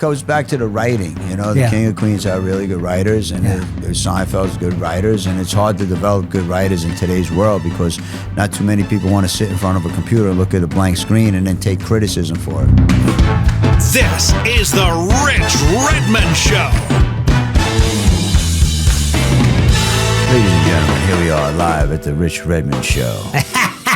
goes back to the writing. The King of Queens are really good writers, and the Seinfeld's good writers, and it's hard to develop good writers in today's world because not too many people want to sit in front of a computer and look at a blank screen and then take criticism for it. This is the Rich Redmond Show. Ladies and gentlemen, here we are live at the Rich Redmond Show.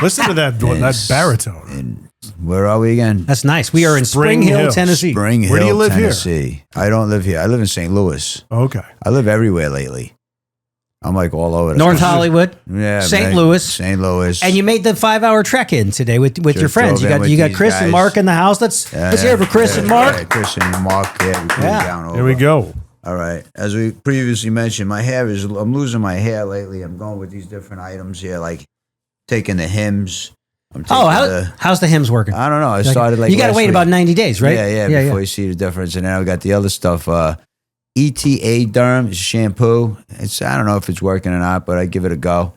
Listen to that baritone. And where are we again? That's nice. We are in Spring Hill, Tennessee. Spring Hill, Where do you live Tennessee. here? I don't live here. I live in St. Louis. Okay. I live everywhere lately. I'm like all over. North Hollywood, yeah, St. Louis. St. Louis. And you made the 5-hour trek in today with your friends. You got Chris and Mark in the house. Let's hear for Chris and Mark. Yeah, Chris and Mark. Yeah, Here we go. All right. As we previously mentioned, I'm losing my hair lately. I'm going with these different items here, like taking the hymns. How's the hymns working? I don't know. I started you got to wait about 90 days, right? Yeah, before you see the difference. And then I got the other stuff. ETA Derm is shampoo. I don't know if it's working or not, but I give it a go.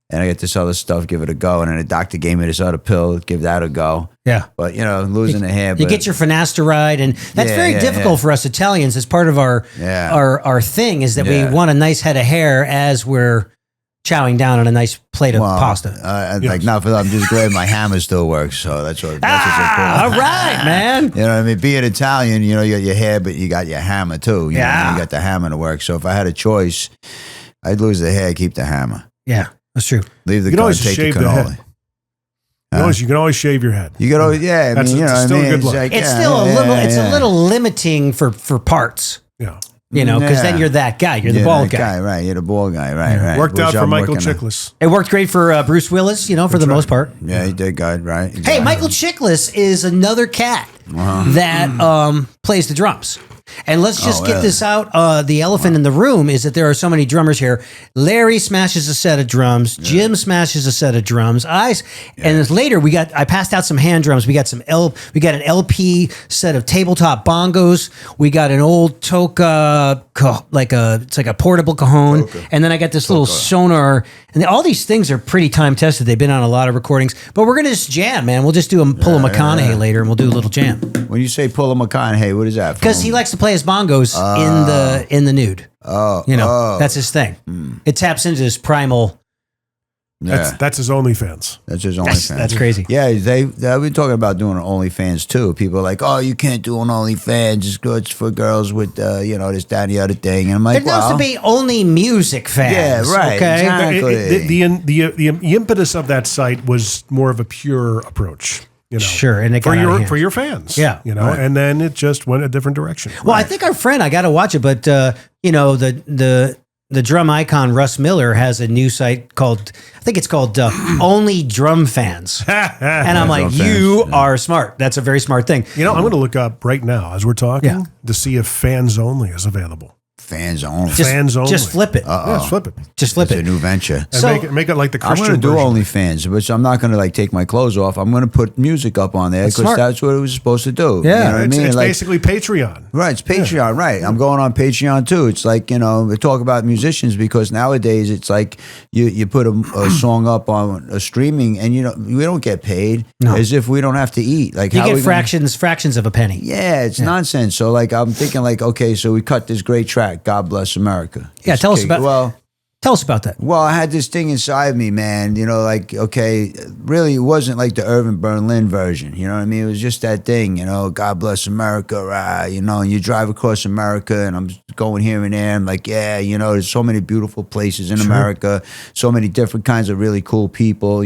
And I get this other stuff, give it a go. And then the doctor gave me this other pill, give that a go. Yeah. But, losing the hair. You get your finasteride, and that's very difficult for us Italians. As part of our thing is that we want a nice head of hair as we're chowing down on a nice plate of pasta. Like, not for that. I'm just glad my hammer still works. So that's what's important. All right, man. You know what I mean? Being Italian, you got your hair, but you got your hammer too. You know, you got the hammer to work. So if I had a choice, I'd lose the hair, keep the hammer. Yeah, that's true. Leave the gun, take the cannoli. You can always shave your head. You can always, It's still a good look. It's still a little limiting for parts. Yeah. Because then you're that guy. You're the bald guy. Right. You're the bald guy. Right. Worked out for Michael Chiklis. It worked great for Bruce Willis, for the most part. Yeah, he did good, right? Hey, Michael Chiklis is another cat that plays the drums. And let's just get this out. The elephant in the room is that there are so many drummers here. Larry smashes a set of drums. Yeah. Jim smashes a set of drums. And later I passed out some hand drums. We got an LP set of tabletop bongos. We got an old toca, it's like a portable cajon. Toca. And then I got this little sonar. And all these things are pretty time tested. They've been on a lot of recordings. But we're gonna just jam, man. We'll just do pull a McConaughey later, and we'll do a little jam. When you say pull a McConaughey, what is that? Because he likes to play his bongos in the nude. That's his thing. It taps into his primal. That's his OnlyFans. That's his OnlyFans. That's crazy. Yeah, they've been talking about doing an OnlyFans too. People are like, oh, you can't do an OnlyFans. It's good for girls with this, that, and the other thing. And I'm like, it has to be only music fans. Yeah, right. Okay? Exactly. The impetus of that site was more of a pure approach. Sure, and it got for your fans. Yeah, right. And then it just went a different direction. Well, I think our friend, I got to watch it, but the drum icon Russ Miller has a new site called Only Drum Fans, and I'm like, you are smart. That's a very smart thing. I'm going to look up right now as we're talking to see if Fans Only is available. Fans only. Fans only. Just flip it. Yeah, flip it. Just flip it. It's a new venture. And make it like the Christian I'm going to do version. OnlyFans, but I'm not going to take my clothes off. I'm going to put music up on there because that's what it was supposed to do. Yeah. You know what I mean? It's basically Patreon. Right, it's Patreon, right. I'm going on Patreon too. It's like, we talk about musicians because nowadays it's like you put a song up on a streaming and we don't get paid as if we don't have to eat. Like you get fractions of a penny. Yeah, it's nonsense. So I'm thinking okay, so we cut this great track, God Bless America. Yeah, tell us about that. Well, I had this thing inside me, man. Really, it wasn't like the Irving Berlin version. You know what I mean? It was just that thing. God bless America. And you drive across America, and I'm going here and there. I'm like, there's so many beautiful places in America, so many different kinds of really cool people.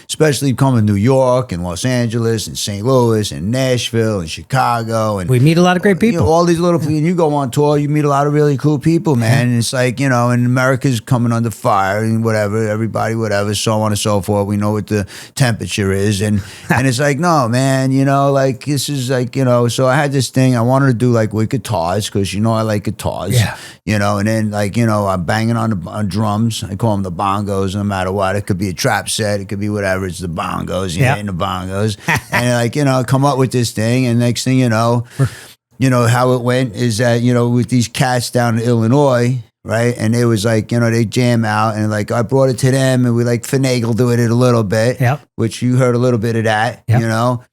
Especially coming to New York and Los Angeles and St. Louis and Nashville and Chicago. And we meet a lot of great people. All these little people. And you go on tour, you meet a lot of really cool people, man. And it's like, and America's coming under fire and whatever, everybody, whatever, so on and so forth. We know what the temperature is. And it's like, no, man, this is so I had this thing. I wanted to do with guitars because, I like guitars. Yeah. And then I'm banging on drums. I call them the bongos no matter what. It could be a trap set. It could be whatever. It's the bongos. You're hitting the bongos. And come up with this thing. And next thing how it went is that, with these cats down in Illinois, right? And it was they jam out and I brought it to them and we finagled with it a little bit. Yep. which you heard a little bit of that, Yep. you know.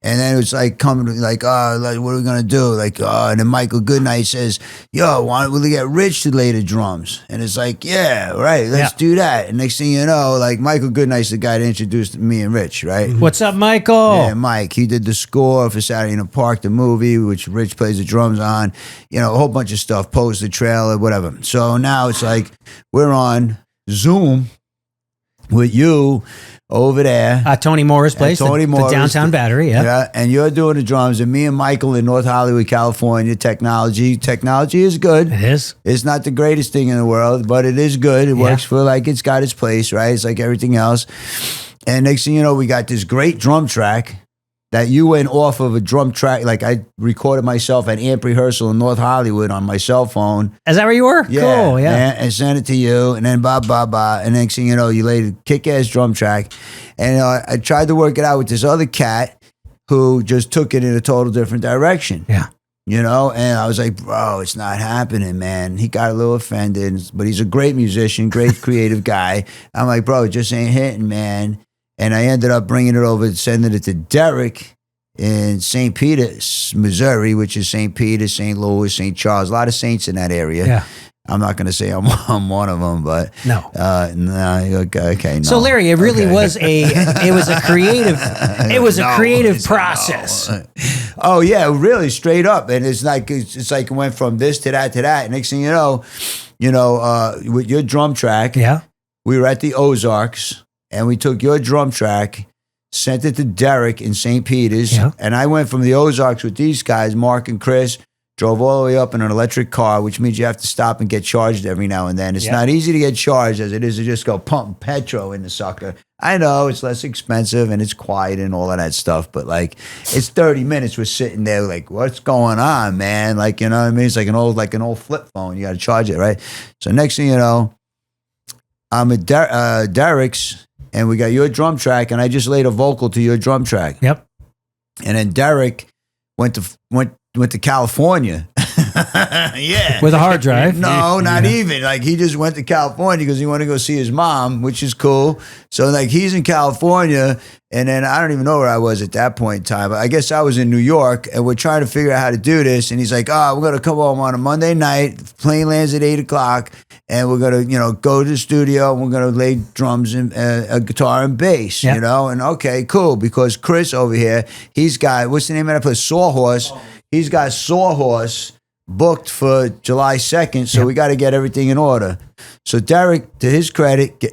And then it was like coming, like, oh, like, what are we gonna do? Like, oh, and then Michael Goodnight says, yo, why don't we get Rich to lay the drums? And it's like, yeah, right, let's do that. And next thing you know, like, Michael Goodnight's the guy that introduced me and Rich, right? What's up, Michael? Yeah, Mike. He did the score for Saturday in the Park, the movie, which Rich plays the drums on. You know, a whole bunch of stuff, poster, trailer, whatever. So now it's like we're on Zoom with you over there. Tony Moore's place, Tony Moore's, the downtown Battery, yeah. And you're doing the drums, and me and Michael in North Hollywood, California. Technology is good. It is. It's not the greatest thing in the world, but it is good. It works for, like, it's got its place, right? It's like everything else. And next thing you know, we got this great drum track that you went off of a drum track. Like, I recorded myself at amp rehearsal in North Hollywood on my cell phone. Is that where you were? Yeah, Cool, yeah. And sent it to you, and then blah, blah, blah. And next thing you know, you laid a kick-ass drum track. And I tried to work it out with this other cat who just took it in a total different direction. Yeah. You know, and I was like, bro, it's not happening, man. He got a little offended, but he's a great musician, great creative guy. I'm like, bro, it just ain't hitting, man. And I ended up bringing it over and sending it to Derek in St. Peter's, Missouri, which is St. Peter, St. Louis, St. Charles. A lot of saints in that area. Yeah. I'm not going to say I'm one of them, but No. Okay, no. So Larry, it really was a creative process. Oh yeah, really straight up, and it's like it went from this to that to that. Next thing you know, with your drum track, Yeah. we were at the Ozarks, and we took your drum track, sent it to Derek in St. Peter's, and I went from the Ozarks with these guys, Mark and Chris. Drove all the way up in an electric car, which means you have to stop and get charged every now and then. It's not easy to get charged as it is to just go pump petrol in the sucker. I know it's less expensive and it's quiet and all of that stuff, but like it's 30 minutes we're sitting there like, what's going on, man? Like, you know what I mean? It's like an old flip phone. You got to charge it, right? So next thing you know, I'm at Derek's and we got your drum track and I just laid a vocal to your drum track. Yep. And then Derek went to California. Yeah. With a hard drive? No, not even. Like, he just went to California because he wanted to go see his mom, which is cool. So, like, he's in California, and then I don't even know where I was at that point in time. I guess I was in New York, and we're trying to figure out how to do this. And he's like, we're going to come home on a Monday night. Plane lands at 8 o'clock, and we're going to, go to the studio, and we're going to lay drums and a guitar and bass, you know? And, okay, cool, because Chris over here, he's got, what's the name of that place? Sawhorse. He's got Sawhorse booked for July 2nd, so we got to get everything in order. So Derek, to his credit,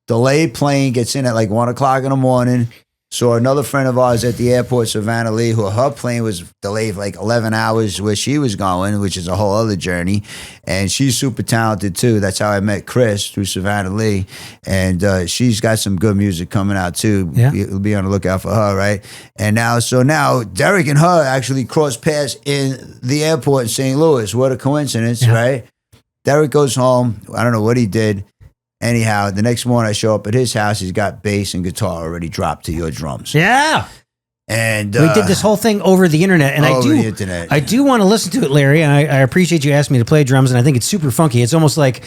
delayed plane, gets in at like 1 o'clock in the morning. Saw another friend of ours at the airport, Savannah Lee, who her plane was delayed for like 11 hours where she was going, which is a whole other journey. And she's super talented too. That's how I met Chris, through Savannah Lee. And she's got some good music coming out too. Yeah. You'll be on the lookout for her, right? And now Derek and her actually crossed paths in the airport in St. Louis. What a coincidence, right? Derek goes home. I don't know what he did. Anyhow, the next morning I show up at his house. He's got bass and guitar already dropped to your drums. Yeah. And we did this whole thing over the internet, and I do want to listen to it, Larry. And I appreciate you asking me to play drums, and I think it's super funky. It's almost like,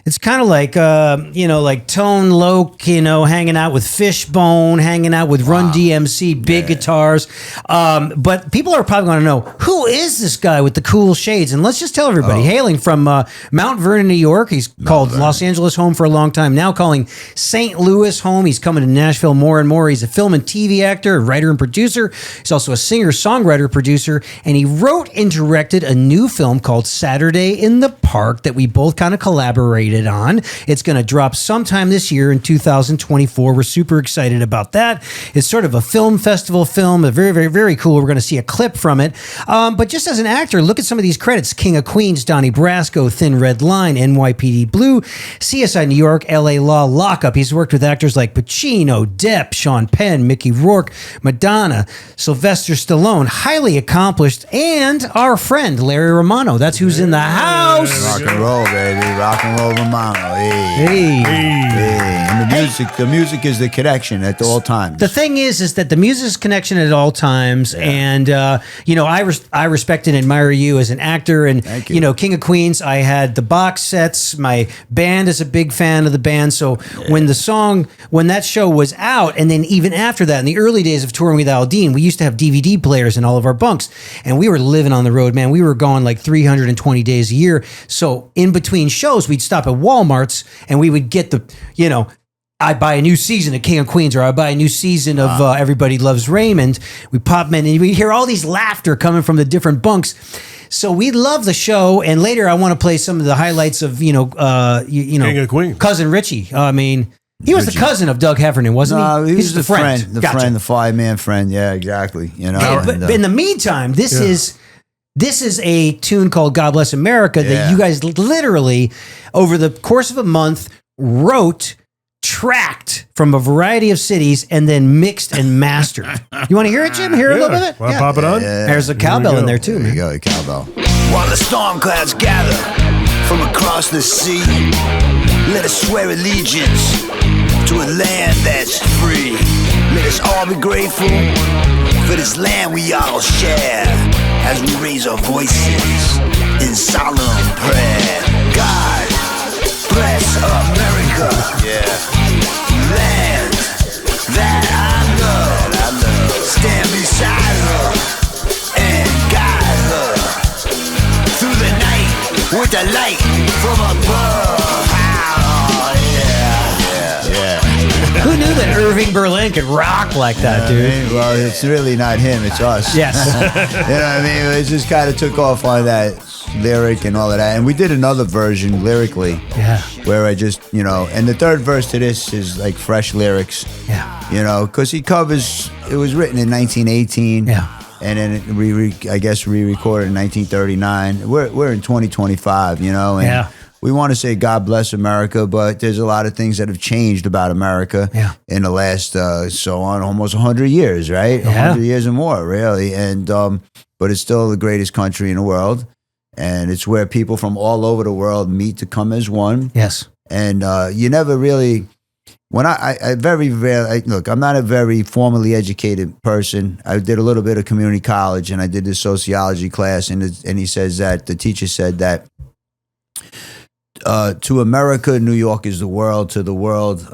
it's kind of like, like Tone Loc, hanging out with Fishbone, hanging out with Run DMC, big guitars. But people are probably going to know, who is this guy with the cool shades? And let's just tell everybody, hailing from Mount Vernon, New York. He's called Los Angeles home for a long time, now calling St. Louis home. He's coming to Nashville more and more. He's a film and TV actor, writer and producer. He's also a singer, songwriter, producer, and he wrote and directed a new film called Saturday in the Park that we both kind of collaborated on. It's going to drop sometime this year in 2024. We're super excited about that. It's sort of a film festival film, a very, very, very cool. We're going to see a clip from it. But just as an actor, look at some of these credits. King of Queens, Donnie Brasco, Thin Red Line, NYPD Blue, CSI New York, LA Law, Lockup. He's worked with actors like Pacino, Depp, Sean Penn, Mickey Rourke, Madonna, Sylvester Stallone, highly accomplished, and our friend Larry Romano. That's who's in the house. Rock and roll, baby. Rock and roll. Romano. Hey. Hey. And the music is the connection at all times. The thing is that the music's connection at all times, and I respect and admire you as an actor, and Thank you. King of Queens. I had the box sets. My band is a big fan of the band. So when that show was out, and then even after that, in the early days of touring with Aldine, we used to have DVD players in all of our bunks, and we were living on the road, man. We were going like 320 days a year. So in between shows, we'd stop at Walmart's, and we would get I buy a new season of King of Queens, or I buy a new season of Everybody Loves Raymond. We pop them in, and we hear all these laughter coming from the different bunks. So we love the show, and later I want to play some of the highlights of King of Queens. cousin Richie. I mean, he was the cousin of Doug Heffernan, wasn't he? No, he was the friend, the Gotcha. the five-man friend. Yeah, exactly. But in the meantime, this is a tune called "God Bless America" that you guys literally, over the course of a month, wrote, tracked from a variety of cities, and then mixed and mastered. You want to hear it, Jim? Hear a little bit of it? Want to pop it on? There's a cowbell in there too, There you man. go, cowbell. While the storm clouds gather from across the sea, let us swear allegiance to a land that's free. Let us all be grateful for this land we all share, as we raise our voices in solemn prayer. God bless America, land that I love. Stand beside her and guide her through the night with the light from above. Who knew that Irving Berlin could rock like that, dude? Well, it's really not him, it's us. Yes. You know what I mean? It just kind of took off on that lyric and all of that. And we did another version lyrically. Yeah. Where I just, and the third verse to this is like fresh lyrics. Yeah. Because he covers, it was written in 1918. Yeah. And then I guess re-recorded in 1939. We're in 2025, and Yeah. we want to say God bless America, but there's a lot of things that have changed about America in the last almost 100 years, right? Yeah. 100 years and more, really. And but it's still the greatest country in the world, and it's where people from all over the world meet to come as one. Yes. And you never really. When I very rarely, look, I'm not a very formally educated person. I did a little bit of community college, and I did this sociology class, and he says that the teacher said that to America, New York is the world. To the world,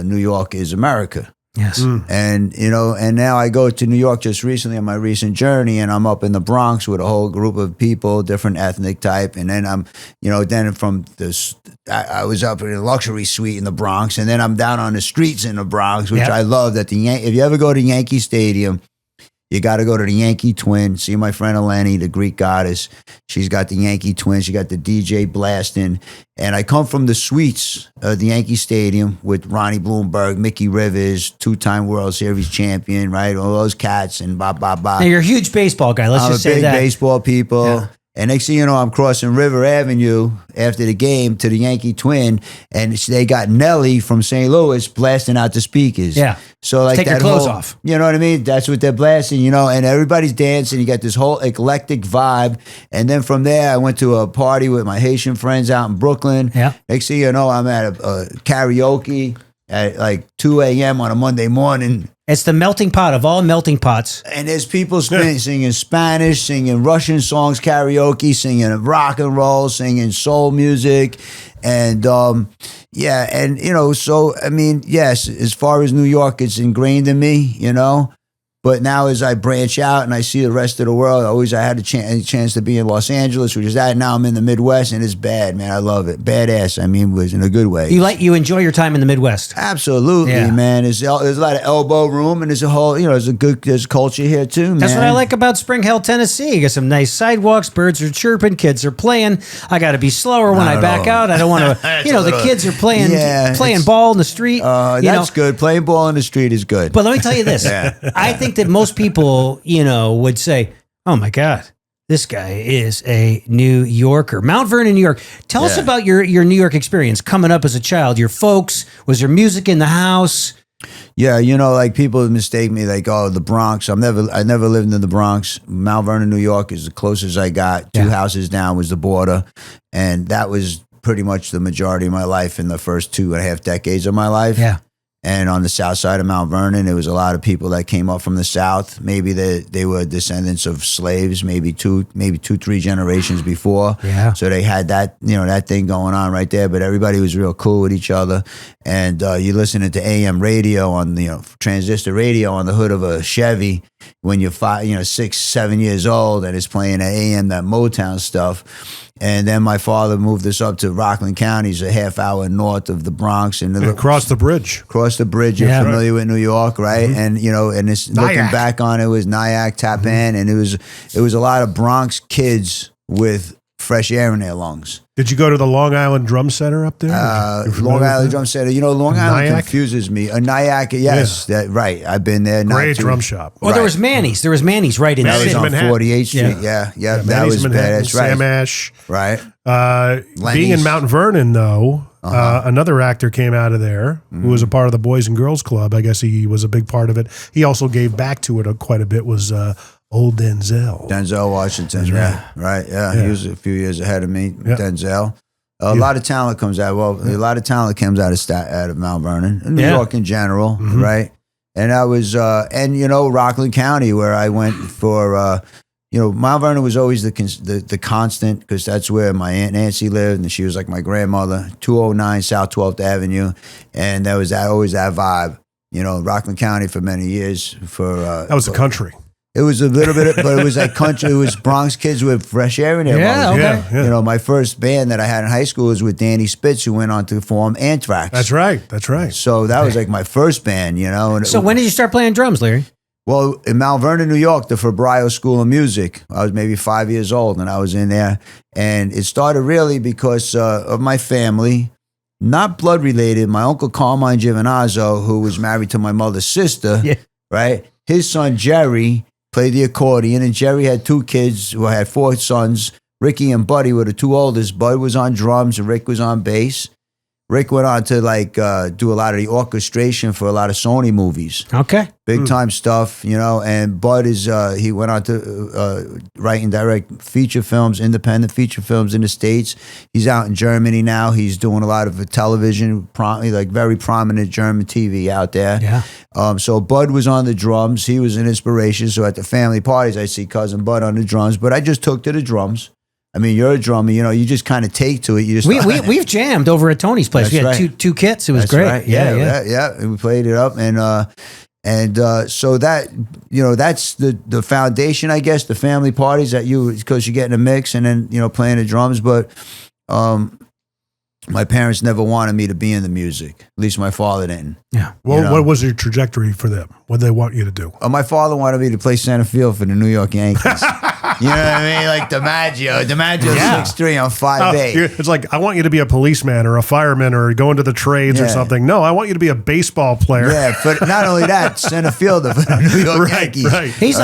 New York is America. Yes. And and now I go to New York just recently on my recent journey, and I'm up in the Bronx with a whole group of people, different ethnic type, and then I'm, then from this, I was up in a luxury suite in the Bronx, and then I'm down on the streets in the Bronx, which I love. If you ever go to Yankee Stadium, you got to go to the Yankee Twin, see my friend Eleni, the Greek goddess. She's got the Yankee Twin. She got the DJ blasting. And I come from the suites of the Yankee Stadium with Ronnie Bloomberg, Mickey Rivers, two-time World Series champion, right? All those cats and blah, blah, blah. Now, you're a huge baseball guy. Let's I'm just a say big that. baseball people. Yeah. And next thing you know, I'm crossing River Avenue after the game to the Yankee Twin, and they got Nelly from St. Louis blasting out the speakers. Yeah. So like Take your that clothes whole, off. You know what I mean? That's what they're blasting, and everybody's dancing. You got this whole eclectic vibe. And then from there, I went to a party with my Haitian friends out in Brooklyn. Yeah. Next thing you know, I'm at a karaoke at like 2 a.m. on a Monday morning. It's the melting pot of all melting pots. And there's people singing Spanish, singing Russian songs, karaoke, singing rock and roll, singing soul music. And so, I mean, yes, as far as New York, it's ingrained in me, But now as I branch out and I see the rest of the world, I had a chance to be in Los Angeles, which is that. Now I'm in the Midwest, and it's bad, man. I love it. Badass, I mean, was in a good way. You enjoy your time in the Midwest. Absolutely, Yeah. man. There's a lot of elbow room, and there's a whole, there's culture here too, man. That's what I like about Spring Hill, Tennessee. You got some nice sidewalks, birds are chirping, kids are playing. I got to be slower when I back out. I don't want to, the kids are playing ball in the street. That's good. Playing ball in the street is good. But let me tell you this. I think that most people, would say, oh my God, this guy is a New Yorker. Mount Vernon, New York. Tell us about your New York experience coming up as a child. Your folks, was there music in the house? Yeah, like people mistake me like, oh, the Bronx. I never lived in the Bronx. Mount Vernon, New York is the closest I got. 2 houses down was the border. And that was pretty much the majority of my life in the first 2.5 decades of my life. Yeah. And on the south side of Mount Vernon, there was a lot of people that came up from the south. Maybe they were descendants of slaves, maybe two, 3 generations before. Yeah. So they had that, that thing going on right there. But everybody was real cool with each other. And you listening to AM radio on transistor radio on the hood of a Chevy when you're 6, 7 years old, and it's playing at AM, that Motown stuff. And then my father moved us up to Rockland County, a half hour north of the Bronx, and across the bridge. Across the bridge, you're familiar with New York, right? Mm-hmm. And this, looking back on it, was Nyack, Tappan, and it was a lot of Bronx kids with fresh air in their lungs. Did you go to the Long Island Drum Center up there? Long Island Drum Center. Long Island confuses me. Nyack, yes, right. I've been there. Great drum shop. Well, there was Manny's. There was Manny's right in the city. That was on 48th Street. Yeah, that was bad. That's right. Sam Ash. Right. Being in Mount Vernon, though, another actor came out of there who was a part of the Boys and Girls Club. I guess he was a big part of it. He also gave back to it quite a bit, was old Denzel. Denzel Washington, right. He was a few years ahead of me, Denzel. A lot of talent comes out. Well, a lot of talent comes out of Mount Vernon, New York in general, right? And I was, Rockland County, where I went for, Mount Vernon was always the constant, because that's where my Aunt Nancy lived, and she was like my grandmother. 209 South 12th Avenue, and there was always that vibe. Rockland County for many years. That was the country. It was a little bit, but it was like country. It was Bronx kids with fresh air in their lungs. Yeah. My first band that I had in high school was with Danny Spitz, who went on to form Anthrax. That's right. So that was like my first band, So when did you start playing drums, Larry? Well, in Mount Vernon, New York, the Fabrio School of Music. I was maybe 5 years old, and I was in there. And it started really because of my family, not blood related. My uncle Carmine Giovinazzo, who was married to my mother's sister, right? His son Jerry played the accordion, and Jerry had 2 kids who had 4 sons. Ricky and Buddy were the 2 oldest. Bud was on drums and Rick was on bass. Rick went on to do a lot of the orchestration for a lot of Sony movies. Okay. Big time stuff, and Bud he went on to write and direct feature films, independent feature films in the States. He's out in Germany now. He's doing a lot of television, very prominent German TV out there. Yeah. So Bud was on the drums. He was an inspiration. So at the family parties, I see Cousin Bud on the drums, but I just took to the drums. I mean, you're a drummer, you just kind of take to it. You just we've jammed over at Tony's place. We had two kits. It was great. Right. Yeah. We played it up, and so that that's the foundation, I guess. The family parties because you're getting a mix, and then playing the drums. But my parents never wanted me to be in the music. At least my father didn't. Yeah. Well, what was your trajectory for them? What did they want you to do? My father wanted me to play center field for the New York Yankees. You know what I mean? Like DiMaggio. DiMaggio's 6'3", I'm 5'8". It's like, I want you to be a policeman or a fireman or go into the trades or something. No, I want you to be a baseball player. Yeah, but not only that, center fielder for the New York Yankees. Right. He's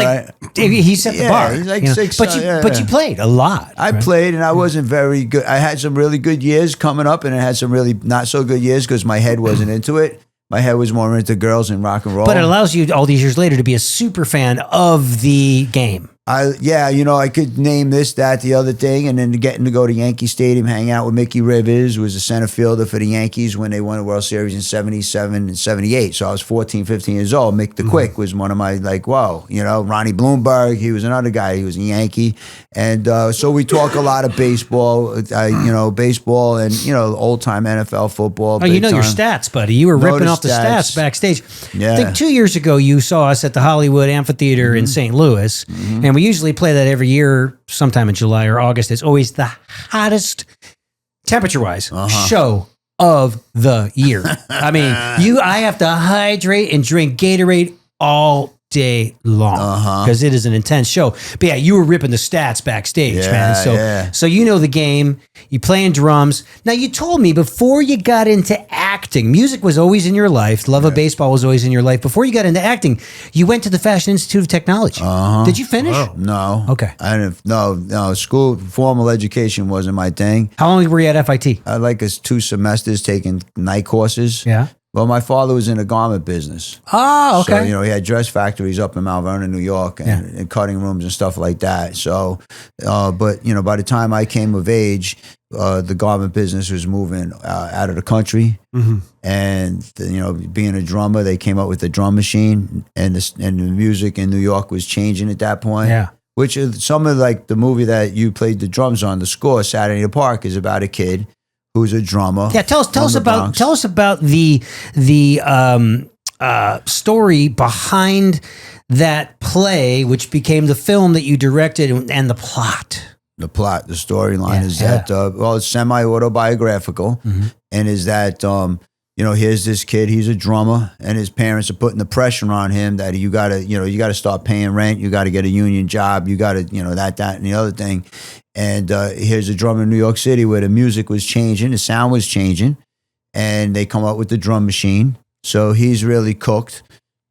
he set the bar. He's like 6. But you played a lot. I played, and I wasn't very good. I had some really good years coming up, and I had some really not so good years because my head wasn't into it. My head was more into girls and rock and roll. But it allows you all these years later to be a super fan of the game. I could name this, that, the other thing, and then getting to go to Yankee Stadium, hang out with Mickey Rivers, who was a center fielder for the Yankees when they won the World Series in 77 and 78. So I was 14, 15 years old. Mick the Quick was one of my, Ronnie Bloomberg, he was another guy. He was a Yankee. And so we talk a lot of baseball, baseball and, old-time NFL football. Oh, your stats, buddy. You were ripping off the stats backstage. Yeah. I think 2 years ago, you saw us at the Hollywood Amphitheater in St. Louis, and we usually play that every year, sometime in July or August. It's always the hottest, temperature-wise, show of the year. I mean, I have to hydrate and drink Gatorade all day long because it is an intense show. But yeah, you were ripping the stats backstage, man. So you know the game. You playing drums. Now you told me before you got into acting, music was always in your life. Love of baseball was always in your life. Before you got into acting, you went to the Fashion Institute of Technology. Did you finish? Wow. No. Okay. I didn't. No. School, formal education wasn't my thing. How long were you at FIT? I 2 semesters taking night courses. Yeah. Well, my father was in the garment business. Oh, okay. So, he had dress factories up in Mount Vernon, New York, and cutting rooms and stuff like that. So, but, by the time I came of age, the garment business was moving out of the country. Mm-hmm. And, being a drummer, they came up with the drum machine, and the music in New York was changing at that point. Yeah. Which is some of like the movie that you played the drums on, the score, Saturday in the Park, is about a kid who's a drummer. Yeah, tell us about the story behind that play, which became the film that you directed, and the plot. The storyline is that it's semi-autobiographical, and is that here's this kid, he's a drummer, and his parents are putting the pressure on him that you gotta start paying rent, you gotta get a union job, you gotta that and the other thing. And here's a drummer in New York City where the music was changing, the sound was changing, and they come up with the drum machine. So he's really cooked,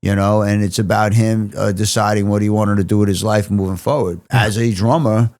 and it's about him deciding what he wanted to do with his life moving forward. As a drummer,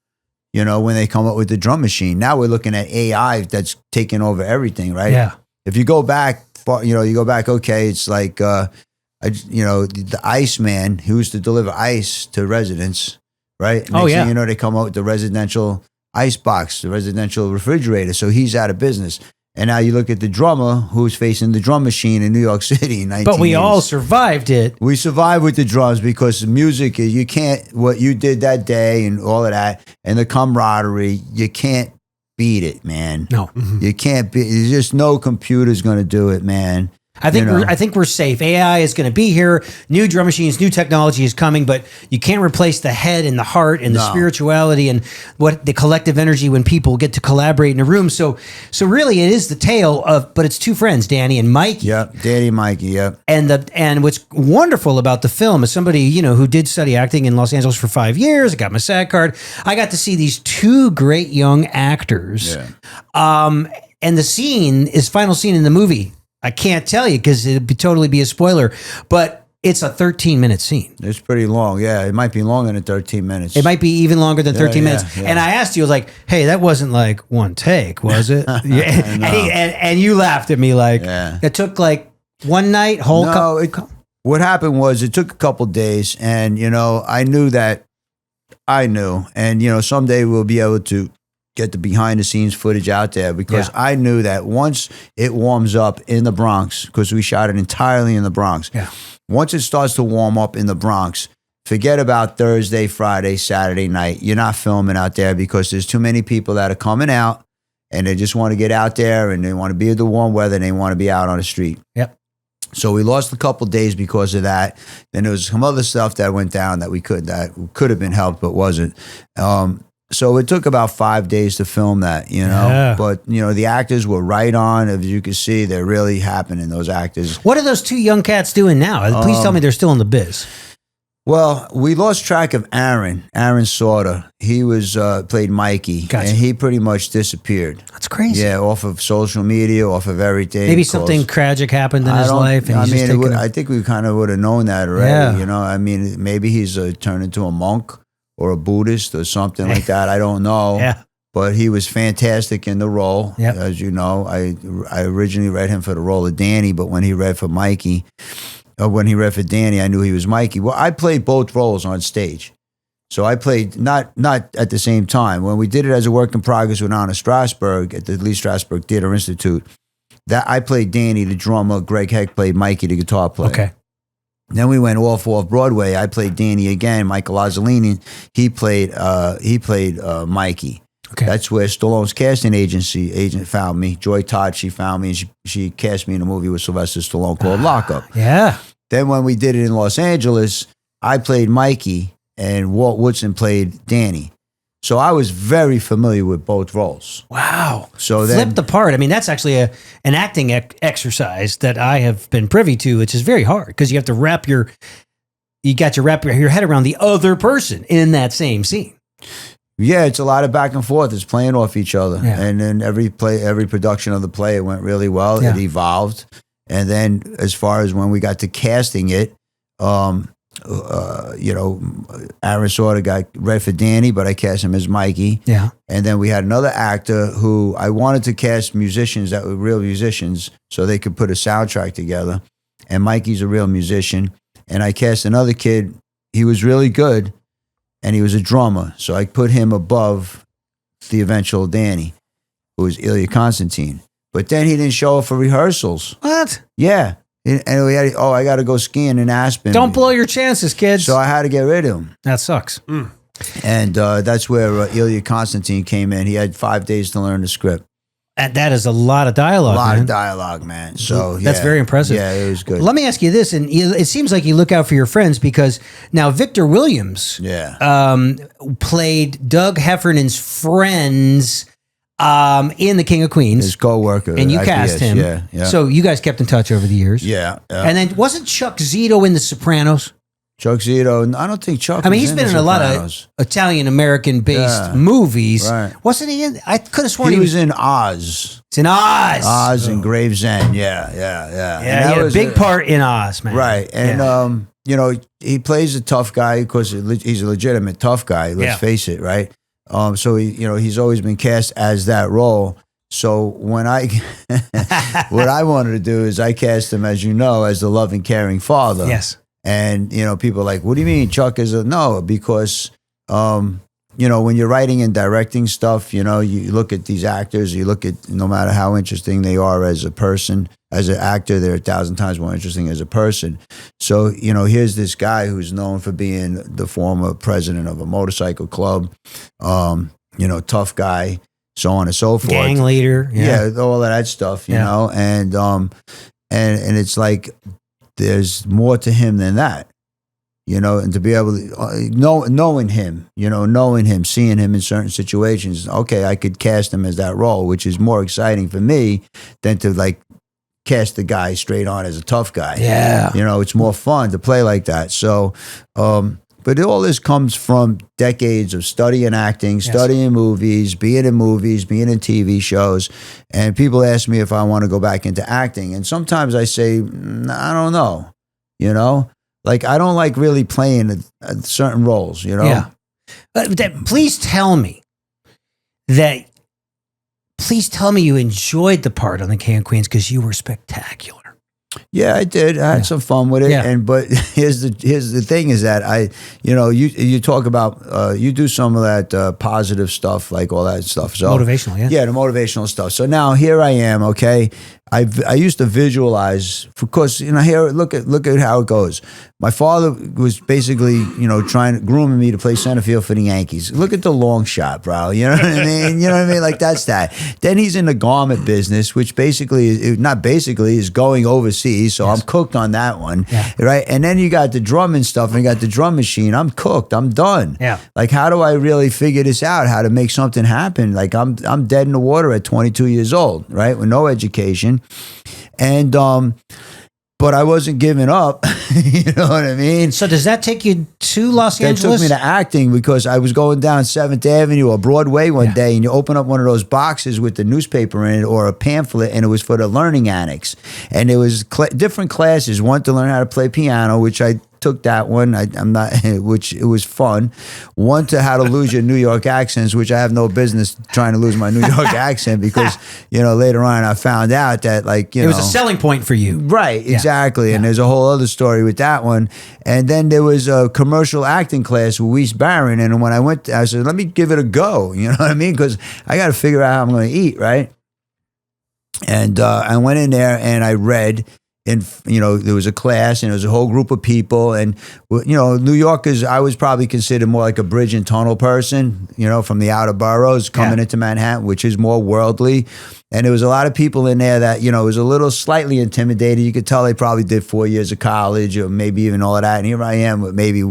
when they come up with the drum machine. Now we're looking at AI that's taking over everything, right? Yeah. If you go back, okay, it's like, the Iceman who used to deliver ice to residents, right? They come out with the residential ice box, the residential refrigerator. So he's out of business. And now you look at the drummer who's facing the drum machine in New York City in 1980s. But we all survived it. We survived with the drums because the music, you can't, what you did that day and all of that, and the camaraderie, you can't beat it, man. No. You can't beat, there's just no computer's going to do it, man. I think we're safe. AI is going to be here. New drum machines, new technology is coming, but you can't replace the head and the heart and the spirituality and what the collective energy when people get to collaborate in a room. So really, it is the tale of, but it's two friends, Danny and Mikey. Yep, Danny and Mikey. Yep. And what's wonderful about the film is somebody who did study acting in Los Angeles for 5 years. I got my SAG card. I got to see these two great young actors. Yeah. And the scene is final scene in the movie. I can't tell you because it'd totally be a spoiler, but it's a 13-minute scene. It's pretty long. Yeah, it might be longer than 13 minutes. It might be even longer than 13 minutes. Yeah. And I asked you, I was like, hey, that wasn't like one take, was it? and you laughed at me like, it took like one night, what happened was it took a couple days, and, I knew. And, someday we'll be able to get the behind the scenes footage out there because I knew that once it warms up in the Bronx, because we shot it entirely in the Bronx. Yeah. Once it starts to warm up in the Bronx, forget about Thursday, Friday, Saturday night. You're not filming out there because there's too many people that are coming out and they just want to get out there and they want to be in the warm weather and they want to be out on the street. Yep. So we lost a couple days because of that. Then there was some other stuff that went down that could have been helped but wasn't. So it took about 5 days to film that, But, the actors were right on. As you can see, they're really happening, those actors. What are those two young cats doing now? Please tell me they're still in the biz. Well, we lost track of Aaron Sorter. He was played Mikey, and he pretty much disappeared. That's crazy. Yeah, off of social media, off of everything. Maybe something tragic happened in his life. And I think we kind of would have known that already. Yeah. Maybe he's turned into a monk or a Buddhist or something like that. I don't know. Yeah. But he was fantastic in the role. Yep. As you know, I originally read him for the role of Danny, but when he read for Danny, I knew he was Mikey. Well, I played both roles on stage. So I played not at the same time. When we did it as a work in progress with Anna Strasberg at the Lee Strasberg Theater Institute, that I played Danny, the drummer. Greg Heck played Mikey, the guitar player. Okay. Then we went off Broadway. I played Danny again. Michael Lazzolini, he played Mikey. Okay. That's where Stallone's casting agent found me. Joy Todd, she found me, and she cast me in a movie with Sylvester Stallone called Lockup. Yeah. Then when we did it in Los Angeles, I played Mikey, and Walt Woodson played Danny. So I was very familiar with both roles. Wow. So then, flip the part. I mean, that's actually an acting exercise that I have been privy to, which is very hard because you have to wrap your head around the other person in that same scene. Yeah, it's a lot of back and forth. It's playing off each other. Yeah. And then every production of the play, it went really well. Yeah. It evolved. And then as far as when we got to casting it, Aaron Sorter got read for Danny, but I cast him as Mikey. Yeah. And then we had another actor who I wanted to cast musicians that were real musicians so they could put a soundtrack together. And Mikey's a real musician. And I cast another kid. He was really good, and he was a drummer. So I put him above the eventual Danny, who was Ilya Constantine. But then he didn't show up for rehearsals. What? Yeah. And we had, I got to go skiing in Aspen. Don't blow your chances, kids. So I had to get rid of him. That sucks. And that's where Ilya Constantine came in. He had 5 days to learn the script. That is a lot of dialogue, A lot man. of dialogue, man. So That's very impressive. Yeah, it was good. Let me ask you this, and it seems like you look out for your friends because now Victor Williams played Doug Heffernan's friends in The King of Queens. His co-worker. And you IPS, cast him. Yeah. So you guys kept in touch over the years. Yeah. And then wasn't Chuck Zito in The Sopranos? Chuck Zito. I don't think Chuck. I mean, was he's been in a lot of Italian-American-based movies. Right. Wasn't he in? I could have sworn he was in Oz. It's in Oz. Oz and Gravesend. Yeah. Yeah, he had a big part in Oz, man. Right. And, he plays a tough guy because he's a legitimate tough guy. Let's face it, right? So, he's always been cast as that role. So when what I wanted to do is I cast him, as you know, as the loving, caring father. Yes. And, people are like, what do you mean Chuck is no, because, when you're writing and directing stuff, you look at these actors, you look at, no matter how interesting they are as a person, as an actor, they're 1,000 times more interesting as a person. So, here's this guy who's known for being the former president of a motorcycle club, tough guy, so on and so forth. Gang leader. Yeah, all of that stuff, and it's like, there's more to him than that, and to be able to knowing him, seeing him in certain situations. Okay, I could cast him as that role, which is more exciting for me than to cast the guy straight on as a tough guy. Yeah. It's more fun to play like that. So, but all this comes from decades of studying acting, studying movies, being in TV shows. And people ask me if I want to go back into acting. And sometimes I say, I don't know, I don't like really playing certain roles, Yeah. Please tell me you enjoyed the part on The King of Queens because you were spectacular. Yeah, I did. I had some fun with it. Yeah. But here's the thing is that you talk about you do some of that positive stuff, like all that stuff. So motivational, yeah. Yeah, the motivational stuff. So now here I am, okay? I used to visualize, because here look at how it goes. My father was basically grooming me to play center field for the Yankees. Look at the long shot, bro. You know what I mean? Like that's that. Then he's in the garment business, which is going overseas. So I'm cooked on that one, right? And then you got the drumming stuff, and you got the drum machine. I'm cooked. I'm done. Yeah. Like, how do I really figure this out? How to make something happen? Like I'm dead in the water at 22 years old, right, with no education. And but I wasn't giving up. You know what I mean? So does that take you to Los Angeles? That took me to acting, because I was going down 7th Avenue or Broadway one day, and you open up one of those boxes with the newspaper in it or a pamphlet, and it was for the learning annex. And it was different classes. One to learn how to play piano, which I took that one. Which it was fun. One to how to lose your New York accents, which I have no business trying to lose my New York accent, because later on I found out that it was a selling point for you, right? Exactly. And there's a whole other story with that one. And then there was a commercial acting class with Weiss Barron, and when I went, I said, let me give it a go. You know what I mean? Because I got to figure out how I'm going to eat, right? And I went in there and I read. And, there was a class, and there was a whole group of people. And, New Yorkers, I was probably considered more like a bridge and tunnel person, from the outer boroughs coming into Manhattan, which is more worldly. And there was a lot of people in there that, was a little slightly intimidated. You could tell they probably did 4 years of college, or maybe even all of that. And here I am with maybe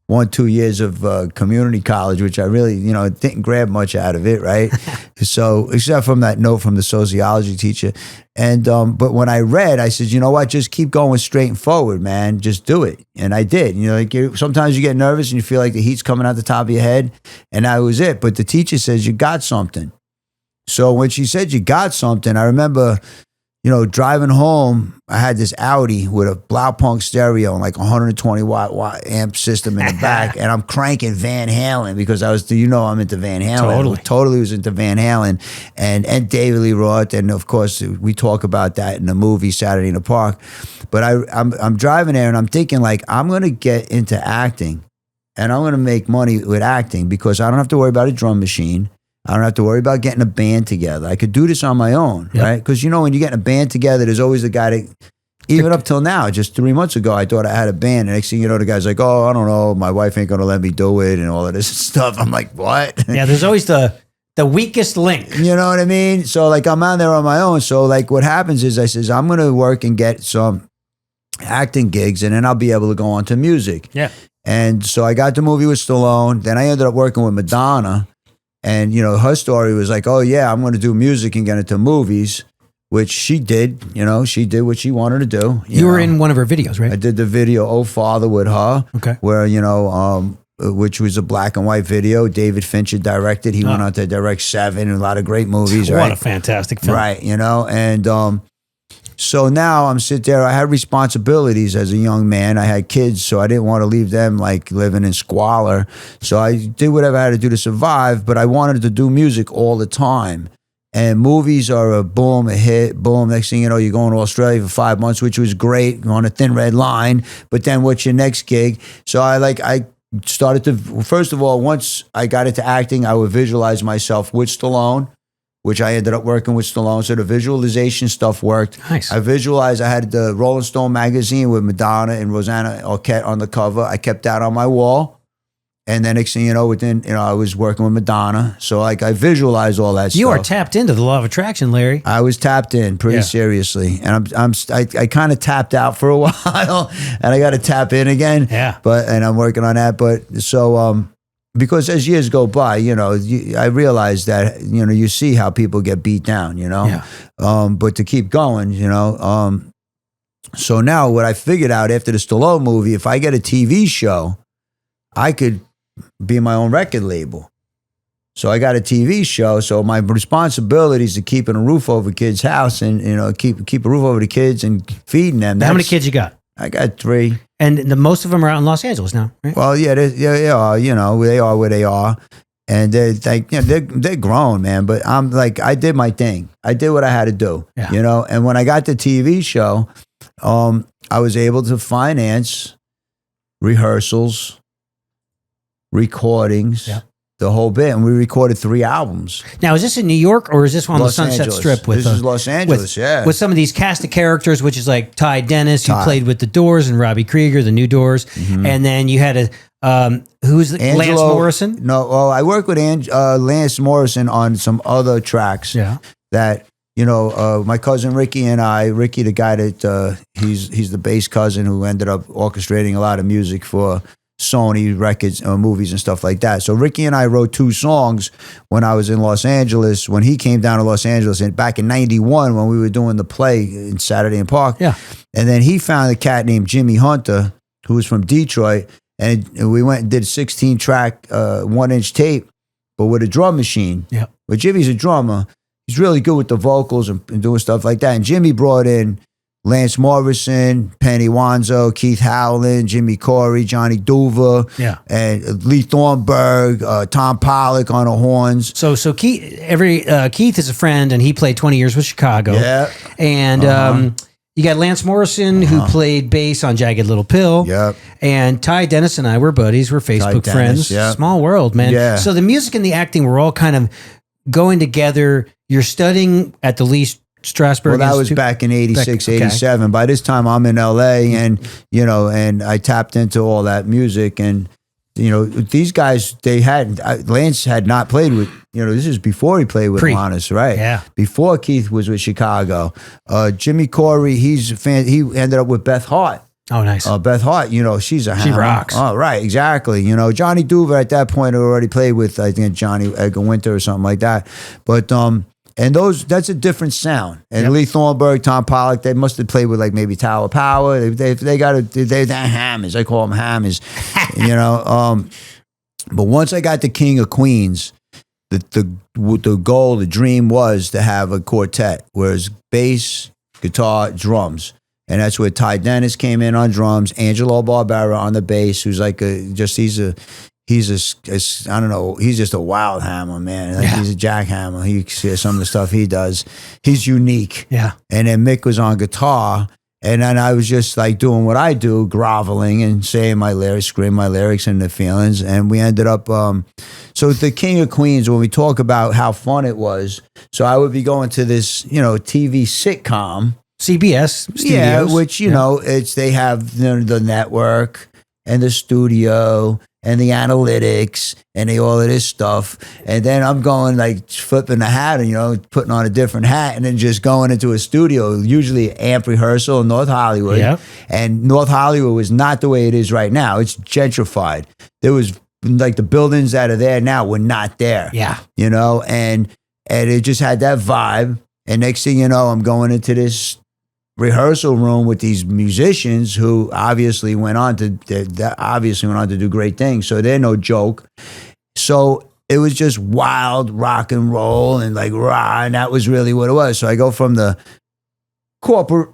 1-2 years of community college, which I really, didn't grab much out of it, right? So, except from that note from the sociology teacher. And, but when I read, I said, you know what, just keep going straight and forward, man. Just do it. And I did. Sometimes you get nervous and you feel like the heat's coming out the top of your head. And that was it. But the teacher says, you got something. So when she said you got something, I remember, driving home, I had this Audi with a Blaupunk stereo and like 120 watt amp system in the back, and I'm cranking Van Halen because I'm into Van Halen. Totally was into Van Halen and David Lee Roth, and of course we talk about that in the movie Saturday in the Park. But I'm driving there and I'm thinking like I'm gonna get into acting, and I'm gonna make money with acting because I don't have to worry about a drum machine. I don't have to worry about getting a band together. I could do this on my own, right? Because, when you get in a band together, there's always a guy that, even up till now, just 3 months ago, I thought I had a band. And next thing you know, the guy's like, oh, I don't know, my wife ain't going to let me do it and all of this stuff. I'm like, what? Yeah, there's always the weakest link. You know what I mean? So, like, I'm out there on my own. So, like, what happens is I says, I'm going to work and get some acting gigs, and then I'll be able to go on to music. Yeah. And so I got the movie with Stallone. Then I ended up working with Madonna. And, her story was like, oh, yeah, I'm going to do music and get into movies, which she did. She did what she wanted to do. You were in one of her videos, right? I did the video, Oh, Father, with her, where, which was a black and white video. David Fincher directed. He went on to direct Seven and a lot of great movies, right? What a fantastic film. Right, and so now I'm sitting there. I had responsibilities as a young man. I had kids, so I didn't want to leave them like living in squalor. So I did whatever I had to do to survive, but I wanted to do music all the time. And movies are a boom, a hit, boom. Next thing you know, you're going to Australia for 5 months, which was great. You're on a thin red line. But then what's your next gig? So I started to, first of all, once I got into acting, I would visualize myself with Stallone, which I ended up working with Stallone. So the visualization stuff worked. Nice. I visualized, I had the Rolling Stone magazine with Madonna and Rosanna Arquette on the cover. I kept that on my wall. And then next thing you know, I was working with Madonna. So like I visualized all that stuff. You are tapped into the law of attraction, Larry. I was tapped in pretty seriously. And I kind of tapped out for a while and I got to tap in again. Yeah. And I'm working on that. But so, because as years go by, I realized that, you see how people get beat down, but to keep going, so now what I figured out after the Stallone movie, if I get a TV show, I could be my own record label. So I got a TV show. So my responsibility is to keeping a roof over kids' house and, keep a roof over the kids and feeding them. How many kids you got? I got 3. And most of them are out in Los Angeles now, right? Well, yeah, they are. They are where they are, and they're grown, man. But I'm like, I did my thing. I did what I had to do, And when I got the TV show, I was able to finance rehearsals, recordings, the whole bit, and we recorded 3 albums. Now, is this in New York or is this on the Sunset Angeles. Strip? This is Los Angeles, with some of these cast of characters, which is like Ty Dennis, who played with the Doors, and Robbie Krieger, the New Doors, and then you had Lance Morrison. No, well, I worked with Lance Morrison on some other tracks. Yeah, that my cousin Ricky and Ricky, the guy that he's the bass cousin who ended up orchestrating a lot of music for Sony records, movies and stuff like that. So Ricky and I wrote 2 songs when I was in Los Angeles, when he came down to Los Angeles and back in 91 when we were doing the play in Saturday in Park. Yeah. And then he found a cat named Jimmy Hunter, who was from Detroit. And we went and did a 16-track, 1-inch tape, but with a drum machine. Yeah. But Jimmy's a drummer. He's really good with the vocals and doing stuff like that. And Jimmy brought in Lance Morrison, Penny Wanzo, Keith Howland, Jimmy Corey, Johnny Duva, and Lee Thornburg, Tom Pollock on the horns. So Keith is a friend, and he played 20 years with Chicago. Yeah. And you got Lance Morrison, who played bass on Jagged Little Pill. Yep. And Ty Dennis and I were buddies. We're Facebook friends. Yep. Small world, man. Yeah. So the music and the acting were all kind of going together. You're studying at the Lee Strasberg Well, that was Institute? back in 86, 87. By this time, I'm in LA, and I tapped into all that music. And these guys, Lance had not played with. This is before he played with Alanis, right? Yeah. Before Keith was with Chicago. Jimmy Corey, he's a fan. He ended up with Beth Hart. Oh, nice. Beth Hart, she's a hammer. She rocks. Oh, right, exactly. Johnny Duva at that point had already played with, I think, Johnny Edgar Winter or something like that. But and that's a different sound. And Lee Thornburg, Tom Pollock, they must have played with like maybe Tower Power. They're hammers. I call them hammers. But once I got the King of Queens, the goal, the dream was to have a quartet, whereas bass, guitar, drums. And that's where Ty Dennis came in on drums, Angelo Barbera on the bass, who's like he's a I don't know, he's just a wild hammer, man. Like he's a jackhammer. Some of the stuff he does, he's unique. Yeah. And then Mick was on guitar, and then I was just like doing what I do, groveling and saying my lyrics, screaming my lyrics and the feelings. And we ended up, so the King of Queens, when we talk about how fun it was, so I would be going to this, TV sitcom. CBS Studios. Yeah, which, know, they have the network and the studio and the analytics and all of this stuff. And then I'm going like flipping the hat and, putting on a different hat and then just going into a studio, usually amp rehearsal in North Hollywood. Yep. And North Hollywood was not the way it is right now. It's gentrified. There was like the buildings that are there now were not there. Yeah. And it just had that vibe. And next thing you know, I'm going into this rehearsal room with these musicians who obviously went on to do great things. So they're no joke. So it was just wild rock and roll and like rah, and that was really what it was. So I go from the corporate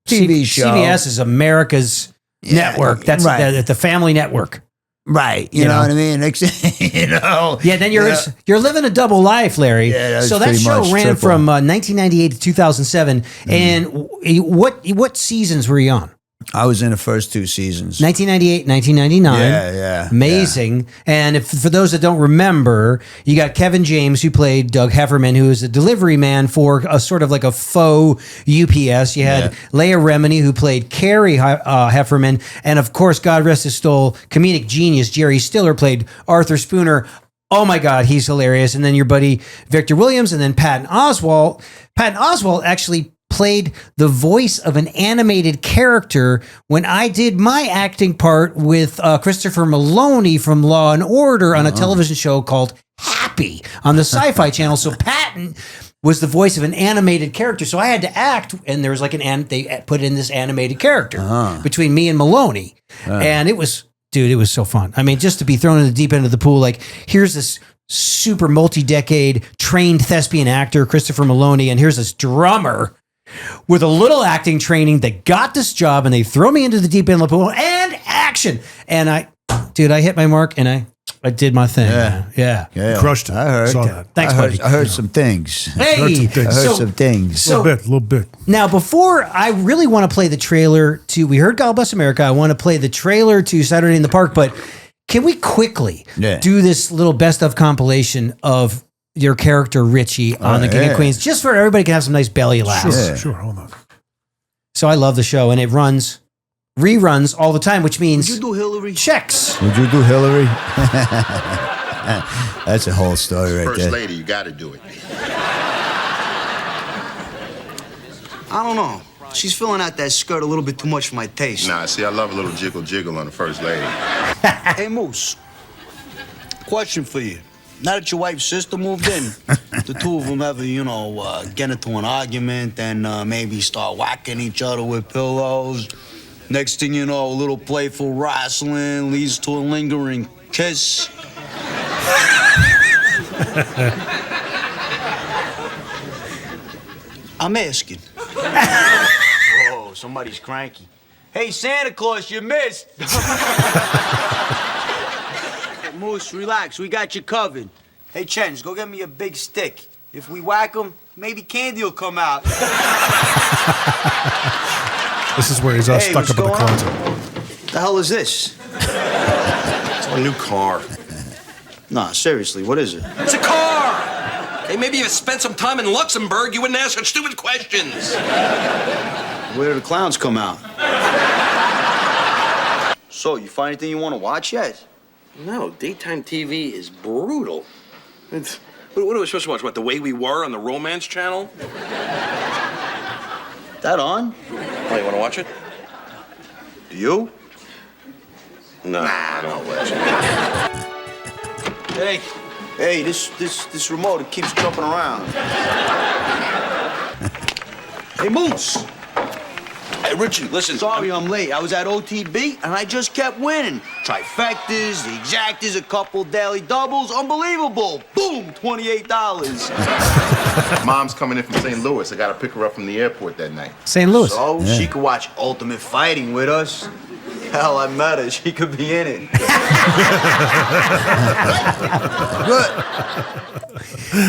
TV show. CBS is America's network. That's right. the family network. Right, you know what I mean. Yeah, then you're living a double life, Larry. Yeah, so that show ran from 1998 to 2007. And what seasons were you on? I was in the first two seasons. 1998, 1999. Yeah. Amazing. Yeah. And for those that don't remember, you got Kevin James, who played Doug Hefferman, who is a delivery man for a sort of like a faux UPS. You had Leah Remini, who played Carrie Hefferman. And of course, God rest his soul, comedic genius Jerry Stiller played Arthur Spooner. Oh my God, he's hilarious. And then your buddy Victor Williams, and then Patton Oswalt. Patton Oswalt actually played the voice of an animated character when I did my acting part with Christopher Maloney from Law and Order on a television show called Happy on the Sci-Fi Channel. So Patton was the voice of an animated character. So I had to act, and there was like they put in this animated character between me and Maloney. And it was so fun. I mean, just to be thrown in the deep end of the pool, like here's this super multi-decade trained thespian actor, Christopher Maloney, and here's this drummer with a little acting training that got this job, and they throw me into the deep end of the pool and action. And I hit my mark, and I did my thing. Yeah. Crushed it. I heard. Saw that. Thanks, buddy. I heard some things. Hey, I heard some things. A little bit. Now, before I really want to play the trailer to, we heard God Bless America. I want to play the trailer to Saturday in the Park, but can we quickly do this little best of compilation of your character Richie on the King of Queens, just for everybody can have some nice belly laughs. Sure. Hold on. So I love the show, and it reruns all the time, which means Would you do Hillary? checks. Would you do Hillary? That's a whole story right First there. lady, you got to do it. I don't know. She's filling out that skirt a little bit too much for my taste. Nah, see, I love a little jiggle on the first lady. Hey, Moose. Question for you. Now that your wife's sister moved in, the two of them ever, get into an argument and maybe start whacking each other with pillows. Next thing you know, a little playful wrestling leads to a lingering kiss. I'm asking. Oh, somebody's cranky. Hey, Santa Claus, you missed. Moose, relax. We got you covered. Hey, Chens, go get me a big stick. If we whack him, maybe candy will come out. This is where he's all stuck up in the closet. The hell is this? It's a new car. Nah, seriously, what is it? It's a car! Hey, maybe if you spent some time in Luxembourg, you wouldn't ask such stupid questions. Where do the clowns come out? So, you find anything you want to watch yet? No, daytime TV is brutal. What are we supposed to watch? What, The Way We Were on the Romance Channel? That on? Oh, you want to watch it? Do you? No, I don't watch it. Hey, this remote, it keeps jumping around. Hey, Moose! Hey, Richie, listen. Sorry I'm late. I was at OTB and I just kept winning. Trifectas, the exactas, a couple daily doubles. Unbelievable. Boom, $28. Mom's coming in from St. Louis. I gotta pick her up from the airport that night. St. Louis. So she could watch Ultimate Fighting with us. Hell, I met her. She could be in it.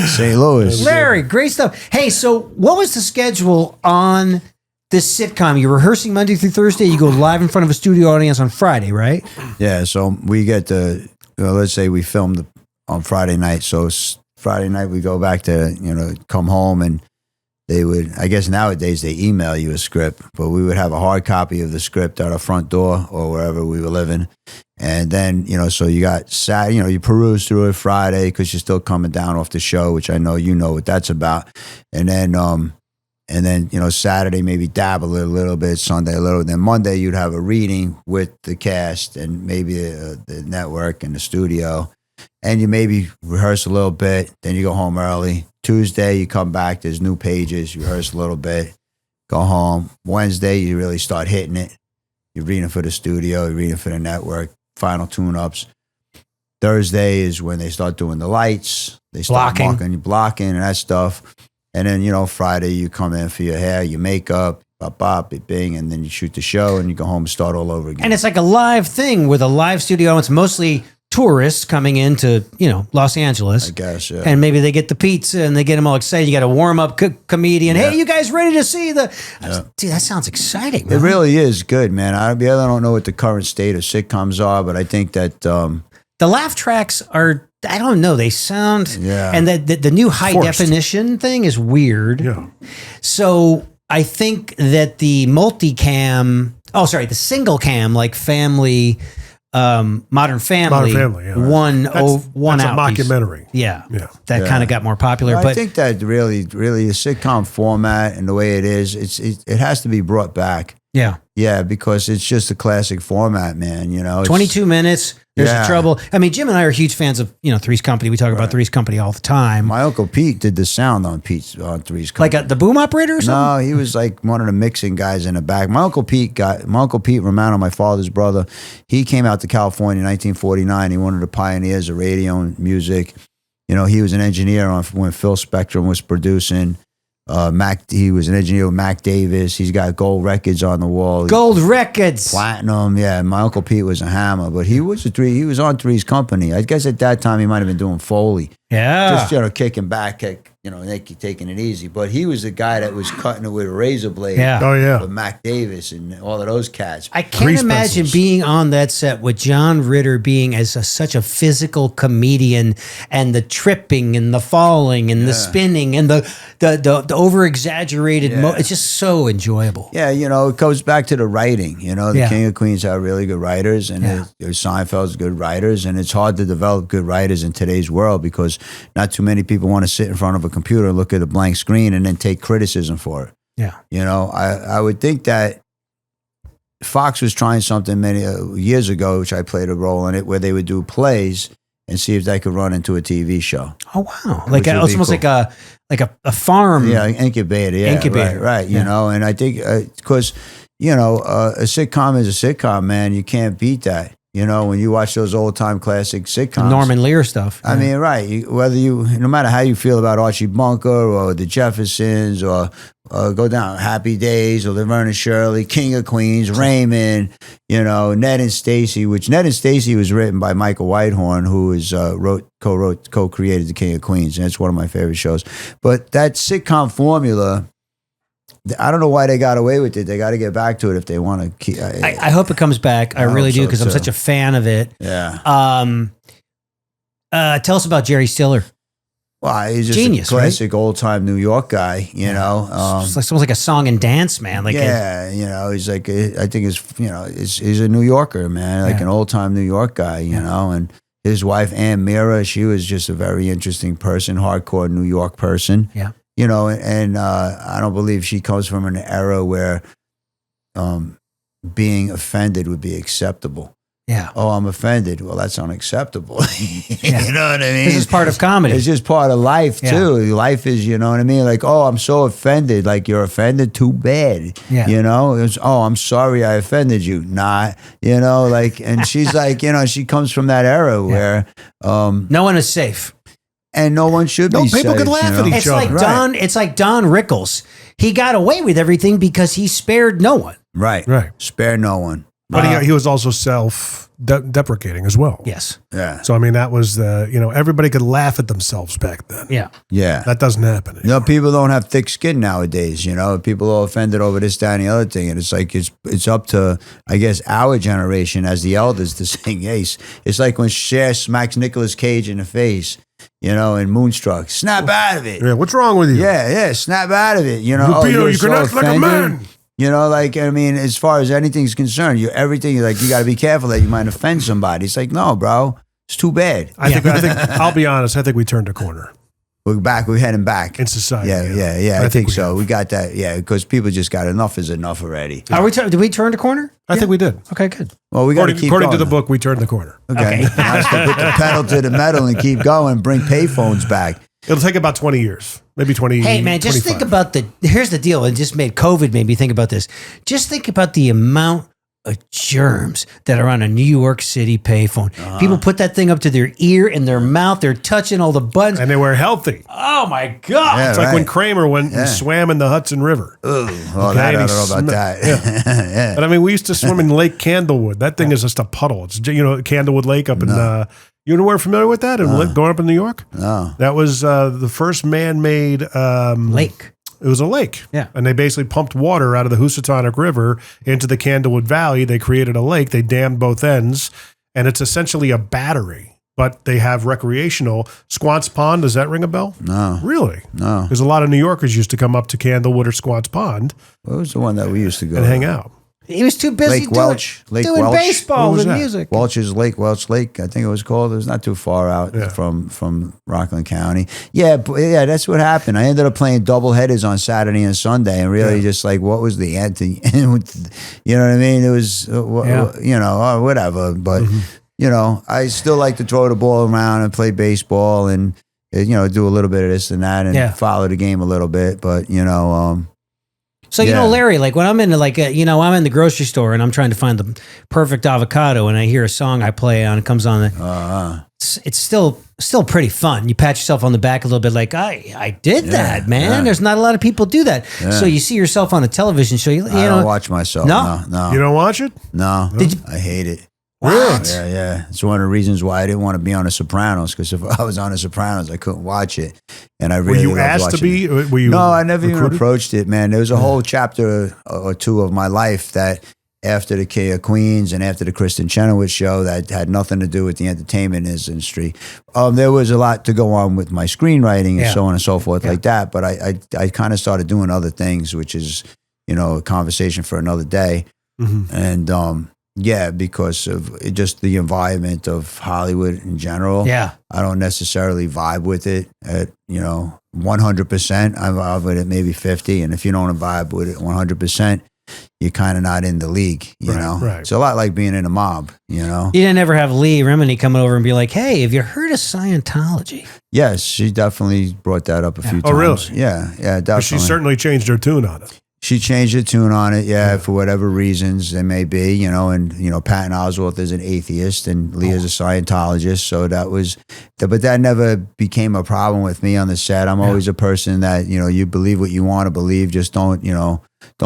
St. Louis. Larry, great stuff. Hey, so what was the schedule on this sitcom? You're rehearsing Monday through Thursday. You go live in front of a studio audience on Friday, right? Yeah, so we get let's say we filmed on Friday night. So Friday night we go back to, come home, and they would, I guess nowadays they email you a script, but we would have a hard copy of the script at our front door or wherever we were living. And then, so you got Saturday, you peruse through it Friday because you're still coming down off the show, which I know you know what that's about. And then, Saturday maybe dabble a little bit, Sunday a little. Then Monday you'd have a reading with the cast and maybe the network and the studio. And you maybe rehearse a little bit, then you go home early. Tuesday, you come back, there's new pages, you rehearse a little bit, go home. Wednesday, you really start hitting it. You're reading for the studio, you're reading for the network, final tune-ups. Thursday is when they start doing the lights. They start blocking and that stuff. And then, Friday, you come in for your hair, your makeup, bop, bing, and then you shoot the show and you go home and start all over again. And it's like a live thing with a live studio. It's mostly tourists coming into, Los Angeles. I guess, yeah. And maybe they get the pizza and they get them all excited. You got a warm-up comedian. Yeah. Hey, you guys ready to see the... Yeah. Dude, that sounds exciting, man. It really is good, man. I don't know what the current state of sitcoms are, but I think that... the laugh tracks are... I don't know. They sound... Yeah. And the new high Forced. definition thing is weird. Yeah. So I think that the multicam... Oh, sorry. The single cam, like family... Modern Family, yeah. one That's out a piece. mockumentary. Yeah, Yeah. that kind of got more popular. I But think that really the sitcom format and the way it is, it has to be brought back. yeah, Yeah, because it's just a classic format, man. It's 22 minutes. There's Yeah. a trouble. I mean, Jim and I are huge fans of Three's Company. We talk about Three's Company all the time. My Uncle Pete did the sound on Three's Company. Like the boom operator or something. No, he was like one of the mixing guys in the back. My Uncle Pete Romano, my father's brother, he came out to California in 1949. He one of the pioneers of radio and music. He was an engineer when Phil Spectrum was producing. He was an engineer with Mac Davis. He's got gold records on the wall. Gold records. Platinum, yeah. My Uncle Pete was a hammer, but he was on Three's Company. I guess at that time he might have been doing Foley. Yeah. Just kicking back, taking it easy. But he was the guy that was cutting it with a razor blade. Yeah. Oh, yeah. With Mac Davis and all of those cats. I can't Grease imagine pencils. being on that set with John Ritter being such a physical comedian, and the tripping and the falling and the spinning and the over exaggerated. Yeah. It's just so enjoyable. Yeah, it goes back to the writing. The Yeah. King of Queens have really good writers, and there's Seinfeld's good writers, and it's hard to develop good writers in today's world because not too many people want to sit in front of a computer and look at a blank screen and then take criticism for it. Yeah. I would think that Fox was trying something many years ago, which I played a role in it, where they would do plays and see if they could run into a TV show. Oh wow! Which would It's be almost cool. like a farm. Yeah, incubator. Yeah, Incubator. Right. Yeah. And I think because a sitcom is a sitcom, man. You can't beat that. When you watch those old time classic sitcoms, Norman Lear stuff. I mean, right. No matter how you feel about Archie Bunker or the Jeffersons or go down Happy Days or Laverne and Shirley, King of Queens, Raymond, Ned and Stacy, which Ned and Stacy was written by Michael Whitehorn, who is co-created the King of Queens, and it's one of my favorite shows. But that sitcom formula, I don't know why they got away with it. They got to get back to it if they want to keep. I hope it comes back. I really hope do, so, because I'm too. such a fan of it. Yeah. Tell us about Jerry Stiller. Well, he's just Genius, a classic old time New York guy, It's almost like a song and dance man. Like he's like, I think he's a New Yorker, man, like an old time New York guy, and his wife, Ann Mira, she was just a very interesting person, hardcore New York person. Yeah. And I don't believe she comes from an era where being offended would be acceptable. Yeah. Oh, I'm offended. Well, that's unacceptable. You know what I mean? This is part of comedy. It's just part of life too. Life is, you know what I mean? Like, oh, I'm so offended. Like, you're offended? Too bad. Yeah. You know? It's, oh, I'm sorry I offended you. Not, you know, like, and she's like, you know, she comes from that era where no one is safe. and no one should be people safe, could laugh at each It's other. like Don. It's like Don Rickles. He got away with everything because he spared no one. Right. Right. Spare no one. But he was also self-deprecating as well. Yes. Yeah. So, I mean, that was everybody could laugh at themselves back then. Yeah. Yeah. That doesn't happen You know, anymore. people don't have thick skin nowadays. You know, people are offended over this, that, and the other thing, and it's like it's up to, I guess, our generation as the elders to say, hey, it's like when Cher smacks Nicolas Cage in the face, you know, in Moonstruck. Snap out of it. Yeah, what's wrong with you? Yeah, snap out of it. You know, Lupino, you so can act like a offended. man. You know, like, I mean, as far as anything's concerned, you got to be careful that you might offend somebody. It's like, no, bro, it's too bad. I think I'll be honest, I think we turned a corner We're heading back. in society. Yeah. I think we so. have. We got that. Yeah, because people just got enough is enough already. Are we? Did we turn the corner? I think we did. Okay, good. Well, we got to keep According to going. the book, we turned the corner. Okay. Let's put the pedal to the metal and keep going. Bring payphones back. It'll take about 20 years, maybe 20. Hey, man, just 25. think about here's the deal. It just made COVID made me think about this. Just think about the amount of germs that are on a New York City payphone. People put that thing up to their ear and their mouth. They're touching all the buttons. And they were healthy. Oh, my God. Yeah, It's like when right. Kramer went and swam in the Hudson River. Ugh. Well, Okay, I and don't he know about sm- that. Yeah. Yeah. But I mean, we used to swim in Lake Candlewood. That thing is just a puddle. It's, Candlewood Lake up in, you were familiar with that? Going up in New York? No. That was the first man-made Lake. It was a lake. Yeah. And they basically pumped water out of the Housatonic River into the Candlewood Valley. They created a lake. They dammed both ends. And it's essentially a battery. But they have recreational. Squance Pond, does that ring a bell? No. Really? No. Because a lot of New Yorkers used to come up to Candlewood or Squance Pond What was the one that we used to go and to? hang out. He was too busy Lake Welch. Lake doing Welch. baseball What was and that? music. Welch Lake, I think it was called. It was not too far out Yeah. from Rockland County. Yeah, that's what happened. I ended up playing double headers on Saturday and Sunday, and really just like, what was the end? You know what I mean? It was, whatever. But I still like to throw the ball around and play baseball, and do a little bit of this and that, and follow the game a little bit. But So, Larry, like when I'm in I'm in the grocery store and I'm trying to find the perfect avocado and I hear a song I play on, it comes on. It's still pretty fun. You pat yourself on the back a little bit like, I did that, man. yeah. There's not a lot of people do that. Yeah. So you see yourself on a television show. You I don't watch myself. No. You don't watch it? No. Did you- I hate it. What? Yeah. It's one of the reasons why I didn't want to be on The Sopranos, because if I was on The Sopranos, I couldn't watch it. And I really Were you loved asked to watching be? it. Were you No, I never even recruited? approached it, man. There was a whole chapter or two of my life that after the King of Queens and after the Kristen Chenoweth show that had nothing to do with the entertainment industry. There was a lot to go on with my screenwriting and so on and so forth like that. But I kind of started doing other things, which is, a conversation for another day. Mm-hmm. And, because of just the environment of Hollywood in general. Yeah. I don't necessarily vibe with it at, 100%. I vibe with it maybe 50. And if you don't vibe with it 100%, you're kind of not in the league, you know? right. It's a lot like being in a mob, You didn't ever have Lee Remini coming over and be like, hey, have you heard of Scientology? Yes, she definitely brought that up a few times. Oh, really? Yeah, definitely. But she certainly changed her tune on it. She changed the tune on it, for whatever reasons they may be, and Patton Oswalt is an atheist and Leah's a Scientologist, so but that never became a problem with me on the set. I'm always a person that, you believe what you want to believe, just don't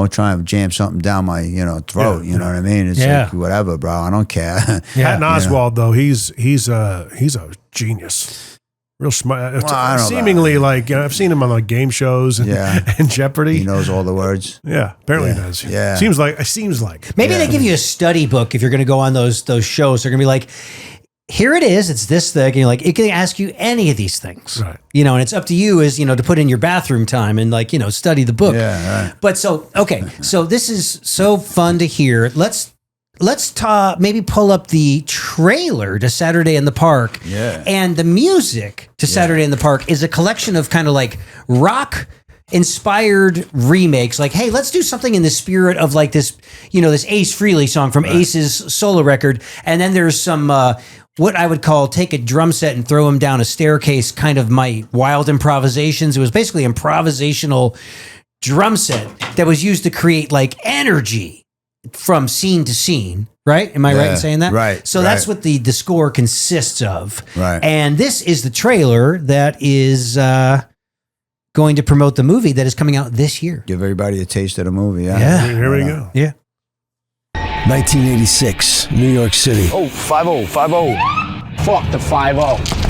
try and jam something down my, throat, you know what I mean? It's like, whatever, bro, I don't care. Patton Oswalt, though, he's a genius. Real smart. Well, I don't know Seemingly like I've seen him on like game shows and, and Jeopardy. He knows all the words. Yeah, apparently he does. Yeah. Seems like. Maybe they give you a study book if you're going to go on those shows. They're going to be like, here it is. It's this thing. And you're like, it can ask you any of these things. Right. And it's up to you as, to put in your bathroom time and study the book. Yeah, right. But so this is so fun to hear. Let's maybe pull up the trailer to Saturday in the Park. Yeah. And the music to Saturday in the Park is a collection of kind of like rock inspired remakes. Like, hey, let's do something in the spirit of like this, this Ace Frehley song from Ace's solo record. And then there's some, what I would call take a drum set and throw him down a staircase, kind of my wild improvisations. It was basically improvisational drum set that was used to create like energy from scene to scene. Right? Am I right in saying that? Right. So that's what the score consists of. Right. And this is the trailer that is going to promote the movie that is coming out this year. Give everybody a taste of the movie. Yeah. Yeah. Here we go. Yeah. 1986, New York City. Oh, 50, 50. Fuck the 50.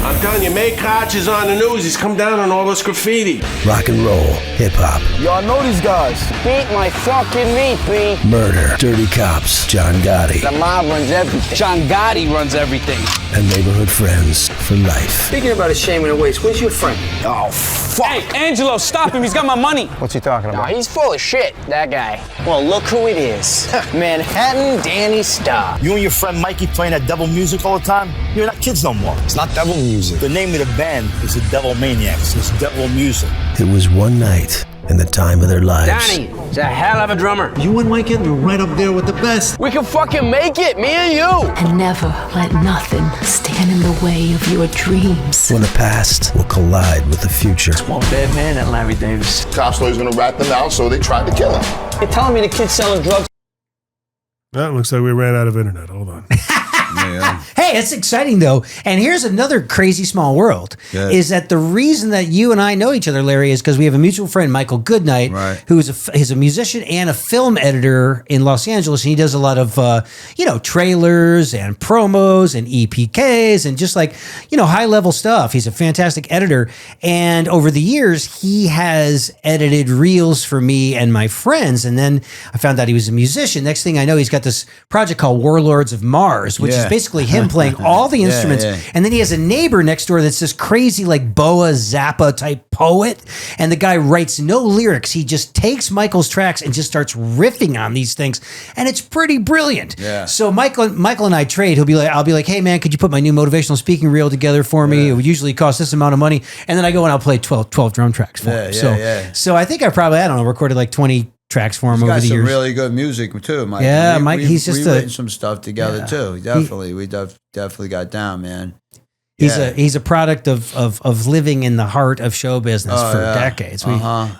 I'm telling you, May Koch is on the news. He's come down on all this graffiti. Rock and roll, hip hop. Y'all know these guys. Beat my fucking meat, B. Murder, dirty cops, John Gotti. The mob runs everything. John Gotti runs everything. And neighborhood friends for life. Speaking about a shame and a waste, where's your friend? Oh, fuck. Hey, Angelo, stop him. He's got my money. What's he talking about? He's full of shit, that guy. Well, look who it is. Manhattan Danny Starr. You and your friend Mikey playing that devil music all the time? You're not kids no more. It's not devil music. The name of the band is the Devil Maniacs. It's devil music. It was one night in the time of their lives. Danny, he's a hell of a drummer. You and Mikey are right up there with the best. We can fucking make it, me and you. And never let nothing stand in the way of your dreams. When the past will collide with the future. One bad man, that Larry Davis. Cops was gonna rat them out, so they tried to kill him. You're telling me the kid's selling drugs? That looks like we ran out of internet. Hold on. Hey, it's exciting though. And here's another crazy small world is that the reason that you and I know each other, Larry, is because we have a mutual friend, Michael Goodnight, who is he's a musician and a film editor in Los Angeles. And he does a lot of, trailers and promos and EPKs and just like, high level stuff. He's a fantastic editor. And over the years, he has edited reels for me and my friends. And then I found out he was a musician. Next thing I know, he's got this project called Warlords of Mars, which is basically him playing all the instruments. And then he has a neighbor next door that's this crazy like Boa Zappa type poet. And the guy writes no lyrics. He just takes Michael's tracks and just starts riffing on these things. And it's pretty brilliant. Yeah. So Michael and I trade. I'll be like, hey man, could you put my new motivational speaking reel together for me? It would usually cost this amount of money. And then I go and I'll play 12 drum tracks for him. So I think I probably, recorded like 20 tracks for him over the years. He's got some really good music too, Mike. Yeah, Mike. He's just written some stuff together too. We definitely got down, man. He's a product of living in the heart of show business for decades.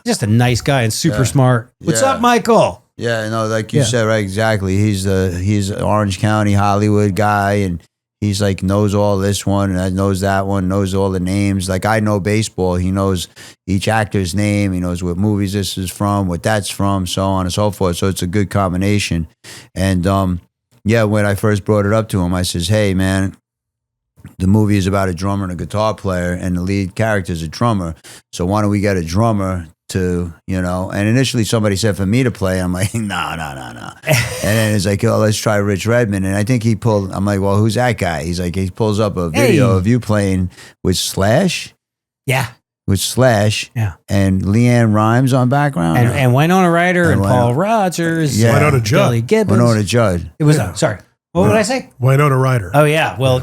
Just a nice guy and super smart. What's up, Michael? Yeah, like you said, right? Exactly. He's an Orange County Hollywood guy, and he's like knows all this one and knows that one, knows all the names. Like I know baseball, he knows each actor's name. He knows what movies this is from, what that's from, so on and so forth. So it's a good combination. And when I first brought it up to him, I says, "Hey, man, the movie is about a drummer and a guitar player, and the lead character is a drummer. So why don't we get a drummer to, and initially somebody said for me to play. I'm like, no. And then it's like, let's try Rich Redmond. And I think I'm like, well, who's that guy? He's like, he pulls up a video of you playing with Slash. Yeah. With Slash. Yeah. And Leanne Rhymes on background. And Winona Ryder and Paul Rogers. Yeah. Winona Judd. Billy Gibbons. Winona Judd. It was, sorry. What did I say? Winona Ryder. Oh, yeah. Well,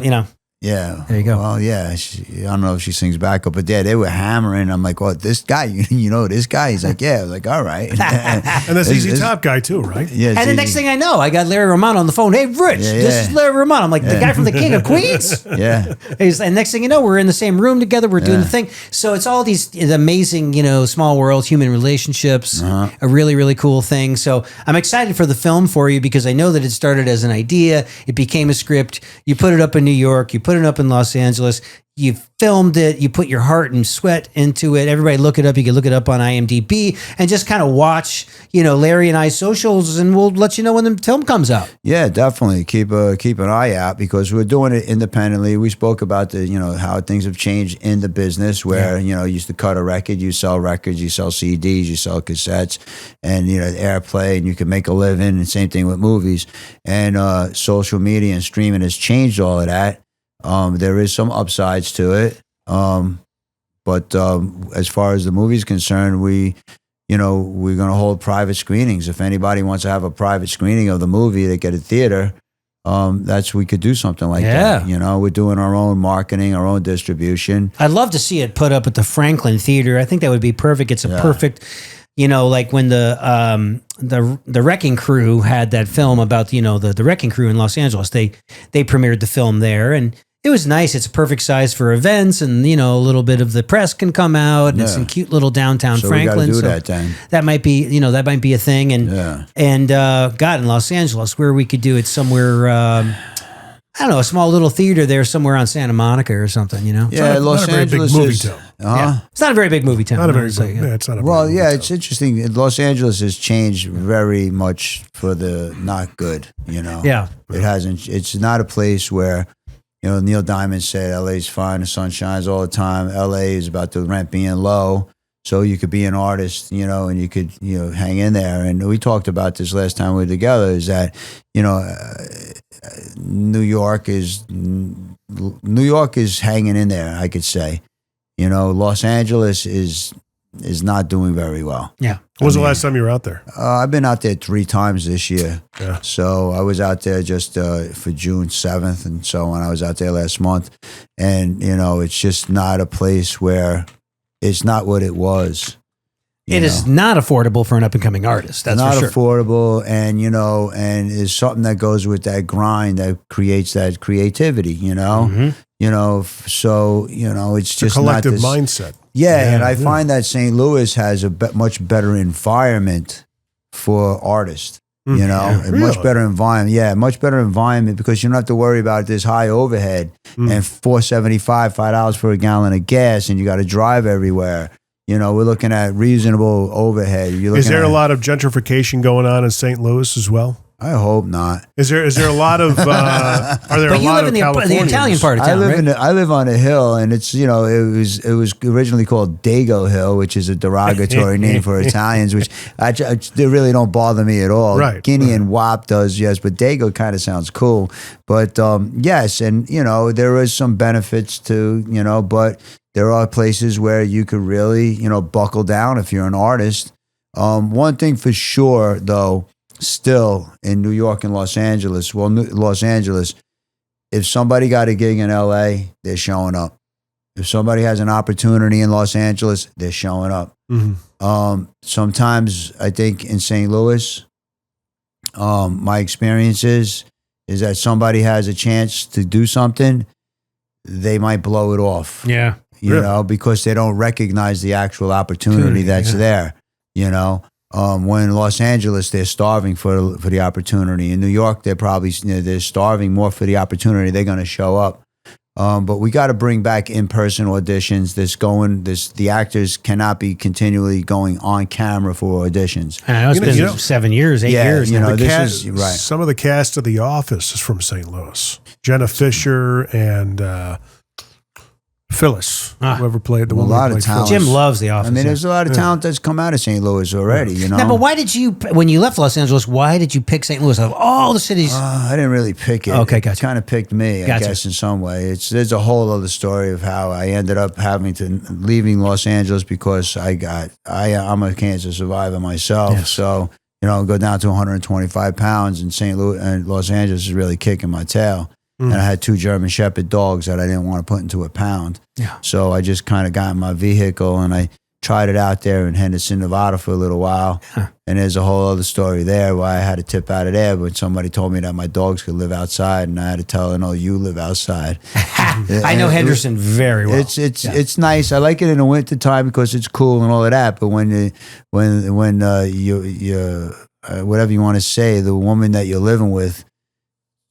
Yeah. There you go. Well, yeah. I don't know if she sings backup, but they were hammering. I'm like, this guy, you know this guy? He's like, yeah. I was like, all right. And that's ZZ Top guy too, right? Yeah. And the next thing I know, I got Larry Romano on the phone. Hey, Rich, this is Larry Romano. I'm like, the guy from the King of Queens? Yeah. And next thing you know, we're in the same room together. We're doing the thing. So it's all these amazing, small worlds, human relationships, a really, really cool thing. So I'm excited for the film for you because I know that it started as an idea. It became a script. You put it up in New York. You put it up in Los Angeles. You filmed it, you put your heart and sweat into it. Everybody look it up. You can look it up on IMDb and just kind of watch, Larry and I's socials, and we'll let you know when the film comes out. Yeah, definitely. Keep an eye out because we're doing it independently. We spoke about how things have changed in the business where, you used to cut a record, you sell records, you sell CDs, you sell cassettes, and, airplay, and you can make a living, and same thing with movies. And social media and streaming has changed all of that. There is some upsides to it. But as far as the movie's concerned, we're going to hold private screenings. If anybody wants to have a private screening of the movie, they get a theater. we could do something like Yeah. that. You know, we're doing our own marketing, our own distribution. I'd love to see it put up at the Franklin Theater. I think that would be perfect. It's a perfect, you know, like when the Wrecking Crew had that film about, you know, the Wrecking Crew in Los Angeles. They premiered the film there, and it was nice. It's a perfect size for events, and you know, a little bit of the press can come out, and it's some cute little downtown So Franklin. we got to do that then. That might be, you know, that might be a thing. And God, in Los Angeles, where we could do it somewhere. I don't know, a small little theater there somewhere on Santa Monica or something, you know? Yeah, Los Angeles movie is town. Yeah. It's not a very big movie town. Not a very so, big. Yeah, it's not a Well, very yeah, big it's interesting. Los Angeles has changed very much for the not good, you know? Yeah. It hasn't, it's not a place where, you know, Neil Diamond said LA's fine, the sun shines all the time. LA is about the rent being low. So you could be an artist, you know, and you could, you know, hang in there. And we talked about this last time we were together, is that, you know, New York is hanging in there, I could say. You know, Los Angeles is not doing very well. Yeah. When was the last time you were out there? I've been out there 3 times this year. Yeah. So I was out there just for June 7th and so on. I was out there last month. And, you know, it's just not a place where it's not what it was. It is not affordable for an up-and-coming artist. That's not for sure. affordable, and you know, and is something that goes with that grind that creates that creativity. You know, you know. So you know, it's just a collective not this, mindset. Yeah, and I find that St. Louis has a much better environment for artists. You know, a much better environment. Yeah, much better environment because you don't have to worry about this high overhead and $4.75 for a gallon of gas, and you got to drive everywhere. You know, we're looking at reasonable overhead. Is there a lot of gentrification going on in St. Louis as well? I hope not. Is there a lot of? Are there but a you lot live of in the Italian part of town, I live on a hill, and it's, you know, it was originally called Dago Hill, which is a derogatory name for Italians, which they really don't bother me at all. Right. Guinea and Wop does, yes, but Dago kind of sounds cool. But yes, and you know, there is some benefits to, you know, but there are places where you could really, you know, buckle down if you're an artist. One thing for sure, though, still in New York and Los Angeles, Los Angeles, if somebody got a gig in LA, they're showing up. If somebody has an opportunity in Los Angeles, they're showing up. Sometimes I think in St. Louis, my experience is that somebody has a chance to do something, they might blow it off. Yeah. You know, because they don't recognize the actual opportunity that's there. You know, when in Los Angeles, they're starving for the opportunity. In New York, they're probably, you know, they're starving more for the opportunity. They're going to show up. But we got to bring back in-person auditions. The actors cannot be continually going on camera for auditions. I know, it's been 7 years, 8 years. You know, this is right. Some of the cast of The Office is from St. Louis. Jenna Fisher and Phyllis, whoever played the woman. A lot of talent. Jim loves The Office. I mean, there's a lot of talent that's come out of St. Louis already, you know? Now, but why did you, when you left Los Angeles, why did you pick St. Louis of all the cities? I didn't really pick it. Okay, It gotcha. kind of picked me, I guess, in some way. There's a whole other story of how I ended up leaving Los Angeles because I'm a cancer survivor myself. Yes. So, you know, go down to 125 pounds in St. Louis and Los Angeles is really kicking my tail. And I had 2 German Shepherd dogs that I didn't want to put into a pound. Yeah. So I just kind of got in my vehicle and I tried it out there in Henderson, Nevada for a little while. And there's a whole other story there why I had to tip out of there. But somebody told me that my dogs could live outside and I had to tell her, no, you live outside. I know Henderson very well. It's nice. I like it in the winter time because it's cool and all of that. But when whatever you want to say, the woman that you're living with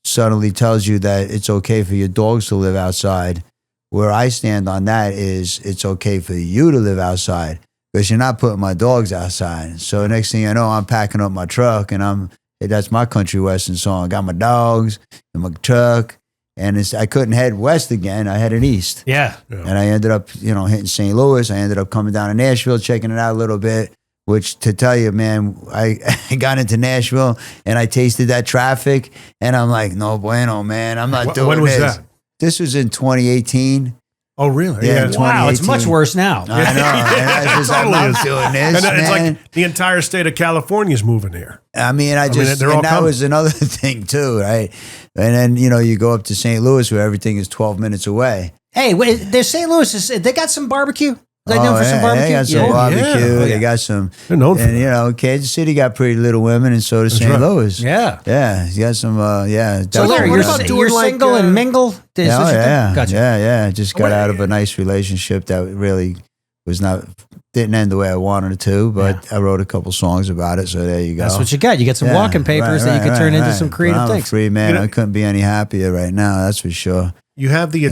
suddenly tells you that it's okay for your dogs to live outside. Where I stand on that is it's okay for you to live outside because you're not putting my dogs outside. So next thing I know, I'm packing up my truck and that's my country western song. I got my dogs and my truck and I couldn't head west again. I headed east. Yeah. And I ended up, you know, hitting St. Louis. I ended up coming down to Nashville, checking it out a little bit. Which, to tell you, man, I got into Nashville and I tasted that traffic and I'm like, no bueno, man, I'm not doing this. When was that? This was in 2018. Oh, really? Yeah, wow, it's much worse now. I know. And I just, I'm not doing this, and it's man. like the entire state of California is moving here. I mean, that was another thing too, right? And then, you know, you go up to St. Louis where everything is 12 minutes away. Hey, wait, there's St. Louis. They got some barbecue? They known for some barbecue? They got some barbecue. They got some. They're known for and, you know, Kansas City got Pretty Little Women, and so does St. Louis. Yeah. Yeah. You got some, So, Larry, you're single and mingle? Gotcha. Gotcha. Yeah. Just got out of a nice relationship that really didn't end the way I wanted it to, but I wrote a couple songs about it, so there you go. That's what you got. You got some walking papers that you could turn into some creative I'm things. a free man. I couldn't be any happier right now, that's for sure. You have the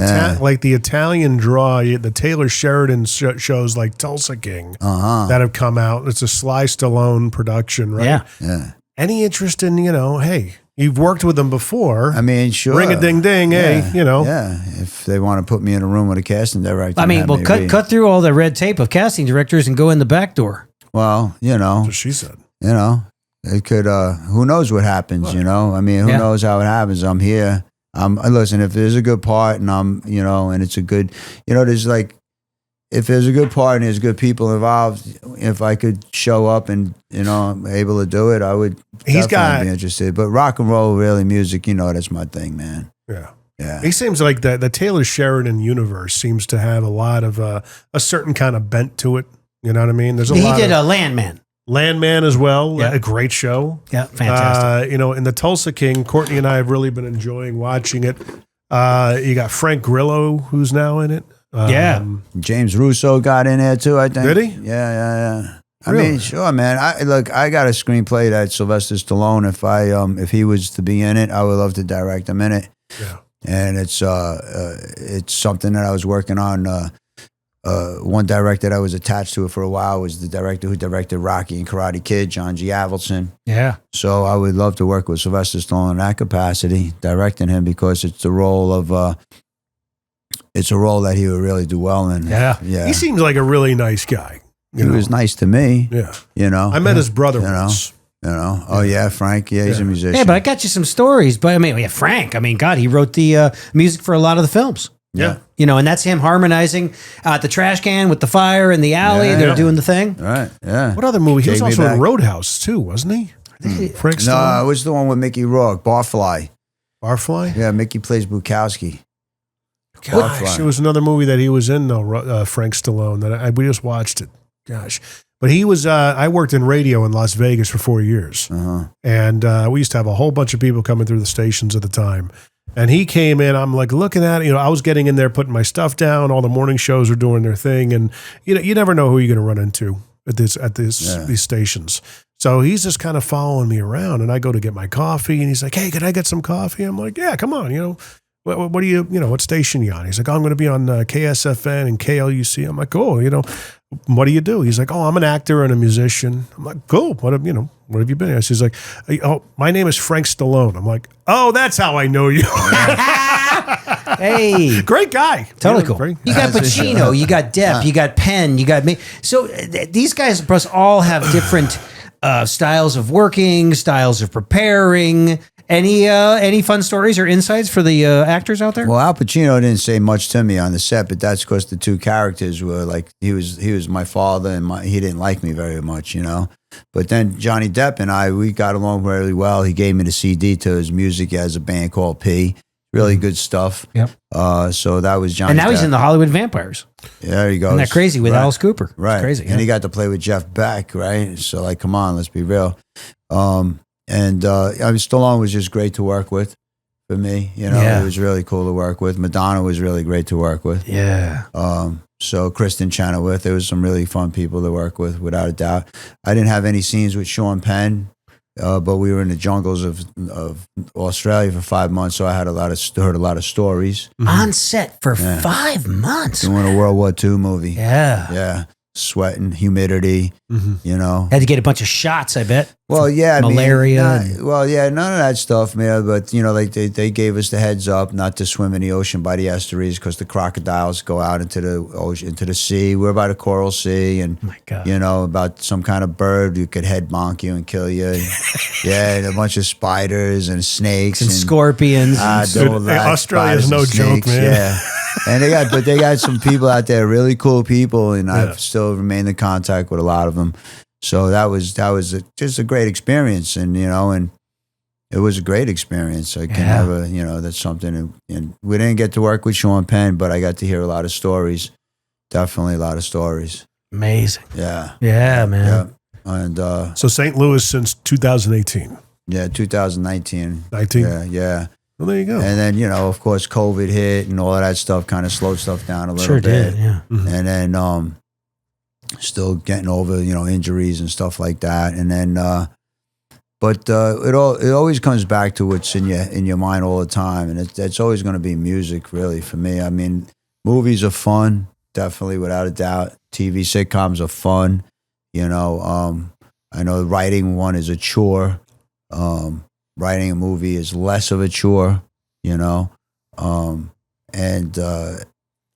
the Italian draw, the Taylor Sheridan shows like Tulsa King that have come out. It's a Sly Stallone production, right? Yeah. Any interest in, hey, you've worked with them before. I mean, sure. Ring a ding ding, hey, Yeah, if they want to put me in a room with a casting director. I mean, well, cut through all the red tape of casting directors and go in the back door. Well, That's what she said. It could, who knows what happens, I mean, who knows how it happens? I'm here. Listen, if there's a good part and and it's a good, there's like, if there's a good part and there's good people involved, if I could show up and, I'm able to do it, I would definitely be interested. But rock and roll, really, music, that's my thing, man. Yeah. He seems like the Taylor Sheridan universe seems to have a lot of a certain kind of bent to it. You know what I mean? There's a lot. He did a Landman as well. Yeah. A great show. Yeah, fantastic. In the Tulsa King, Courtney and I have really been enjoying watching it. You got Frank Grillo, who's now in it. James Russo got in there too, I think. Did he? Yeah. Really? I mean, sure, man. I got a screenplay that Sylvester Stallone. If he was to be in it, I would love to direct him in it. Yeah. And it's something that I was working on. One director that I was attached to it for a while was the director who directed Rocky and Karate Kid, John G. Avildsen. Yeah. So I would love to work with Sylvester Stallone in that capacity, directing him, because it's the role of it's a role that he would really do well in. Yeah. He seems like a really nice guy. He was nice to me. Yeah. I met his brother once. Oh yeah, Frank. Yeah, he's a musician. Yeah, but I got you some stories. But I mean, Frank. I mean, God, he wrote the music for a lot of the films. Yeah. And that's him harmonizing the trash can with the fire in the alley. They're doing the thing. Right. Yeah. What other movie? He was also in Roadhouse too, wasn't he? Frank Stallone? No, it was the one with Mickey Rourke, Barfly. Barfly? Yeah, Mickey plays Bukowski. Gosh, it was another movie that he was in though, Frank Stallone, that we just watched it. Gosh. But he was, I worked in radio in Las Vegas for 4 years. And we used to have a whole bunch of people coming through the stations at the time. And he came in, I'm like looking at it, I was getting in there, putting my stuff down. All the morning shows are doing their thing. And you never know who you're going to run into at these stations. So he's just kind of following me around, and I go to get my coffee, and he's like, "Hey, can I get some coffee?" I'm like, "Yeah, come on, what do you, what station you on?" He's like, "Oh, I'm going to be on KSFN and KLUC." I'm like, "Cool, what do you do?" He's like, "Oh, I'm an actor and a musician." I'm like, "Cool, what have you been?" He's like, "Oh, my name is Frank Stallone." I'm like, "Oh, that's how I know you." Hey, great guy, totally cool. You got Pacino, you got Depp, you got Penn, you got me. So these guys, plus, all have different styles of working, styles of preparing. Any fun stories or insights for the actors out there? Well, Al Pacino didn't say much to me on the set, but that's because the two characters were like, he was my father, and he didn't like me very much, But then Johnny Depp and we got along really well. He gave me the CD to his music. He has a band called P. Really good stuff. Yep. So that was Johnny. And now Depp. he's in the Hollywood Vampires. Yeah, there you go. Isn't that crazy with Alice Cooper? It's right. crazy. And he got to play with Jeff Beck, right? So like, come on, let's be real. Stallone was just great to work with for me. He was really cool to work with. Madonna was really great to work with. Yeah. So Kristen Chenoweth, there was some really fun people to work with, without a doubt. I didn't have any scenes with Sean Penn, but we were in the jungles of Australia for 5 months, so I had heard a lot of stories. On set for 5 months. Doing a World War II movie. Yeah. Yeah. Sweating, humidity, Had to get a bunch of shots, I bet. Well, yeah. Malaria. None of that stuff, man. But, like they gave us the heads up not to swim in the ocean by the estuaries because the crocodiles go out into the ocean, into the sea. We're by the Coral Sea, and, oh my God. About some kind of bird who could head bonk you and kill you. And a bunch of spiders and snakes. And scorpions. Australia's no joke, man. Yeah. And they got some people out there, really cool people, and I've still remained in contact with a lot of them. So that was just a great experience, and it was a great experience. I can never, you know, that's something. And we didn't get to work with Sean Penn, but I got to hear a lot of stories. Definitely a lot of stories. Amazing. Yeah. Yeah, man. Yeah. And so St. Louis since 2018. Yeah, 2019. 19. Yeah. Well, there you go. And then, you know, of course, COVID hit and all of that stuff kind of slowed stuff down a little Sure bit. did, yeah. Mm-hmm. And then still getting over, you know, injuries and stuff like that. And then, but it always comes back to what's in your mind all the time. And it's always going to be music, really, for me. I mean, movies are fun, definitely, without a doubt. TV sitcoms are fun. You know, I know writing one is a chore. Writing a movie is less of a chore, you know.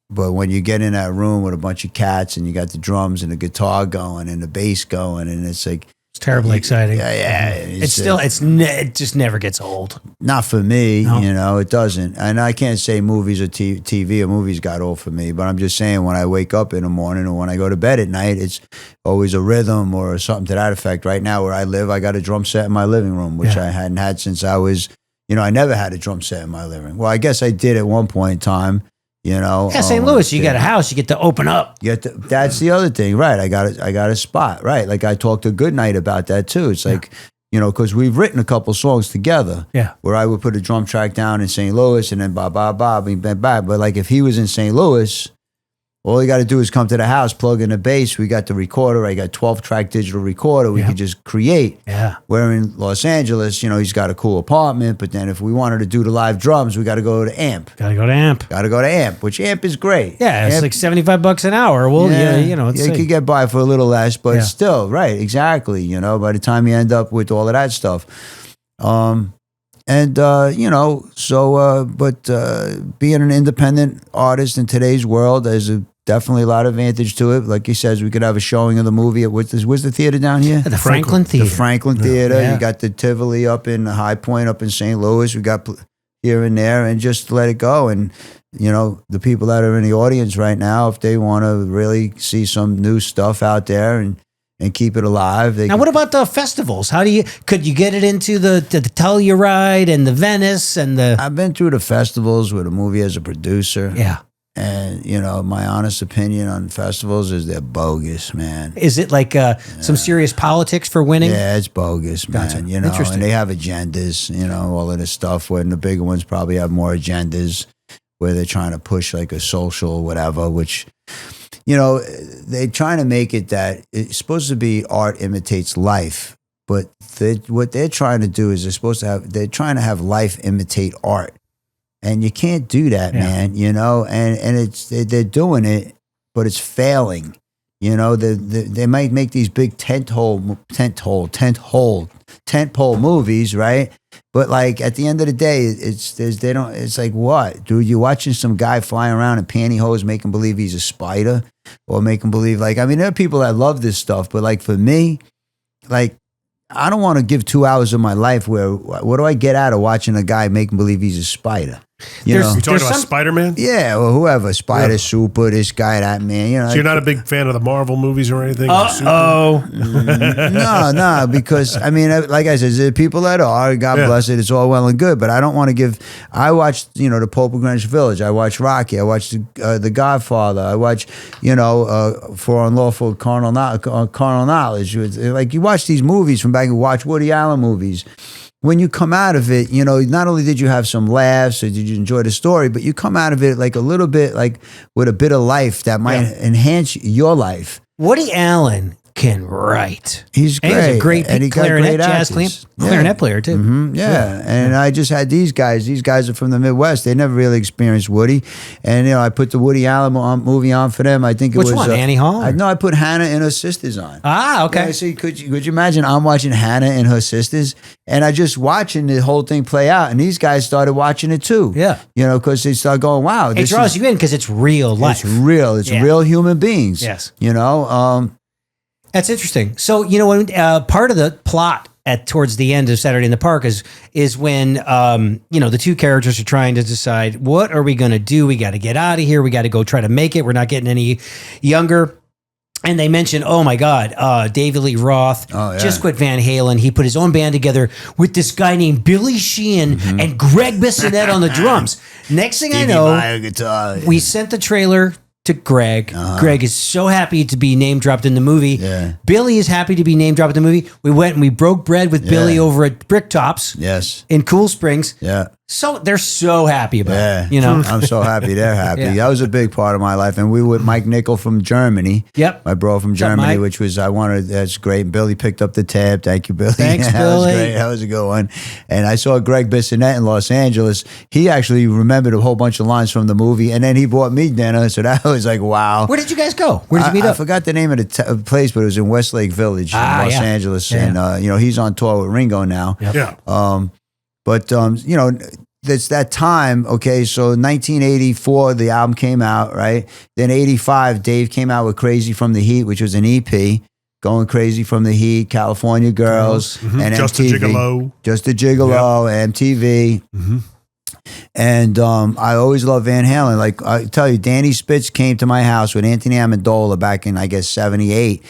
But when you get in that room with a bunch of cats and you got the drums and the guitar going and the bass going, and it's like, it's terribly exciting. Yeah. It just never gets old. Not for me, No. you know, it doesn't. And I can't say movies or TV or movies got old for me, but I'm just saying when I wake up in the morning or when I go to bed at night, it's always a rhythm or something to that effect. Right now where I live, I got a drum set in my living room, which I hadn't had since I was, you know, I never had a drum set in my living room. Well, I guess I did at one point in time. You know, Yeah, St. Louis, you got a house, you get to open up. That's the other thing, right? I got a spot, right? Like I talked to Goodnight about that too. It's like, you know, because we've written a couple songs together. Yeah. Where I would put a drum track down in St. Louis and then ba ba ba and then back. But like if he was in St. Louis, all you got to do is come to the house, plug in the bass. We got the recorder. I got 12-track digital recorder. We could just create. Yeah. Where in Los Angeles, you know, he's got a cool apartment. But then if we wanted to do the live drums, we got to go to Amp. Got to go to Amp. Which Amp is great. Yeah, it's Amp, like $75 an hour. Well, you know, it's you like, could get by for a little less, but still, right, exactly. You know, by the time you end up with all of that stuff. You know, so, but being an independent artist in today's world, there's definitely a lot of advantage to it. Like he says, we could have a showing of the movie at where's the theater down here? The Franklin Theater. The Franklin Theater. Yeah. You got the Tivoli up in High Point up in St. Louis. We got here and there, and just let it go. And you know, the people that are in the audience right now, if they want to really see some new stuff out there and keep it alive. Now, what about the festivals? Could you get it into the Telluride and the Venice and the? I've been through the festivals with a movie as a producer. Yeah. And, you know, my honest opinion on festivals is they're bogus, man. Is it like some serious politics for winning? Yeah, it's bogus, man. Gotcha. You know, and they have agendas, you know, all of this stuff. When the bigger ones probably have more agendas where they're trying to push like a social whatever, which, you know, they're trying to make it that it's supposed to be art imitates life. But what they're trying to do is they're trying to have life imitate art. And you can't do that, man, you know, and they're doing it, but it's failing. You know, they might make these big tentpole movies, right? But like at the end of the day, it's like what? Dude, you're watching some guy flying around in pantyhose making believe he's a spider or making believe like, I mean, there are people that love this stuff, but like for me, like, I don't want to give 2 hours of my life where, what do I get out of watching a guy making believe he's a spider? You know? You're talking about Spider-Man? Yeah, or whoever. Spider, Super, this guy, that man. You know, so you're not a big fan of the Marvel movies or anything? No, because, I mean, like I said, there are people that are, God bless it, it's all well and good, but I don't want to give, I watched, you know, The Pope of Greenwich Village, I watched Rocky, I watched The Godfather, I watched, you know, For Unlawful Carnal Knowledge. Like, you watch these movies from back, you watch Woody Allen movies. When you come out of it, you know, not only did you have some laughs or did you enjoy the story, but you come out of it like a little bit, like with a bit of life that might enhance your life. Woody Allen can write. He's great. And he's a great clarinet, jazz clarinet player too. Mm-hmm. Yeah. And I just had these guys. These guys are from the Midwest. They never really experienced Woody. And, you know, I put the Woody Allen movie on for them. I think it was... Which one, Annie Hall? I put Hannah and Her Sisters on. Ah, okay. Yeah, see, could you imagine I'm watching Hannah and Her Sisters and I just watching the whole thing play out and these guys started watching it too. Yeah. You know, because they start going, wow. It draws you in because it's real life. It's real. It's real human beings. Yes. You know, that's interesting. So, you know, when part of the plot towards the end of Saturday in the Park is when, you know, the two characters are trying to decide, what are we going to do? We got to get out of here. We got to go try to make it. We're not getting any younger. And they mentioned, oh my God, David Lee Roth just quit Van Halen. He put his own band together with this guy named Billy Sheehan and Greg Bissonette on the drums. Next thing I know, we sent the trailer to Greg. Greg is so happy to be name dropped in the movie. Yeah. Billy is happy to be name dropped in the movie. We went and we broke bread with Billy over at Bricktops. Yes. In Cool Springs. Yeah. So they're so happy about it. You know, I'm so happy they're happy. That was a big part of my life. And we were with Mike Nickel from Germany. Yep. My bro from Germany, which was, that's great. And Billy picked up the tab. Thank you, Billy. Thanks, That Billy. was great. That was a good one. And I saw Greg Bissonette in Los Angeles. He actually remembered a whole bunch of lines from the movie. And then he bought me dinner. So that was like, wow. Where did you guys go? Where did you meet up? I forgot the name of the place, but it was in Westlake Village in Los Angeles. Yeah. And, he's on tour with Ringo now. Yep. Yeah. It's that time, okay, so 1984, the album came out, right? Then 85, Dave came out with Crazy from the Heat, which was an EP, Going Crazy from the Heat, California Girls, and Just MTV. a Gigolo. Just a Gigolo, MTV. And I always loved Van Halen. Like, I tell you, Danny Spitz came to my house with Anthony Amendola back in, I guess, 78.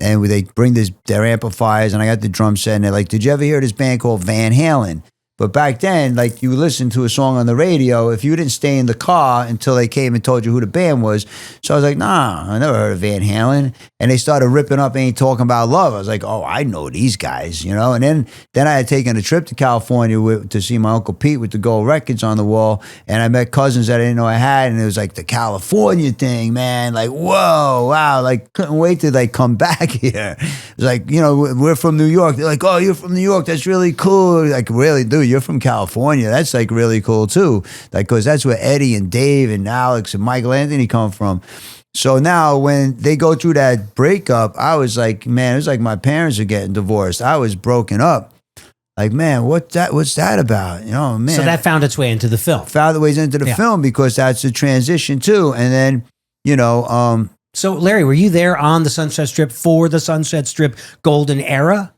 And they bring their amplifiers, and I got the drum set, and they're like, did you ever hear this band called Van Halen? But back then, like, you listened to a song on the radio, if you didn't stay in the car until they came and told you who the band was. So I was like, nah, I never heard of Van Halen. And they started ripping up Ain't Talking About Love. I was like, oh, I know these guys, And then I had taken a trip to California to see my Uncle Pete with the gold records on the wall. And I met cousins that I didn't know I had. And it was like the California thing, man. Like, whoa, wow. Like, couldn't wait to, like, come back here. It was like, we're from New York. They're like, oh, you're from New York. That's really cool. Like, really, dude. You're from California. That's like really cool too. Like, cause that's where Eddie and Dave and Alex and Michael Anthony come from. So now when they go through that breakup, I was like, man, it was like my parents are getting divorced. I was broken up. Like, man, what's that about? Man. So that found its way into the film. Found its way into the film because that's the transition too. And then, So Larry, were you there on the Sunset Strip for the Sunset Strip golden era?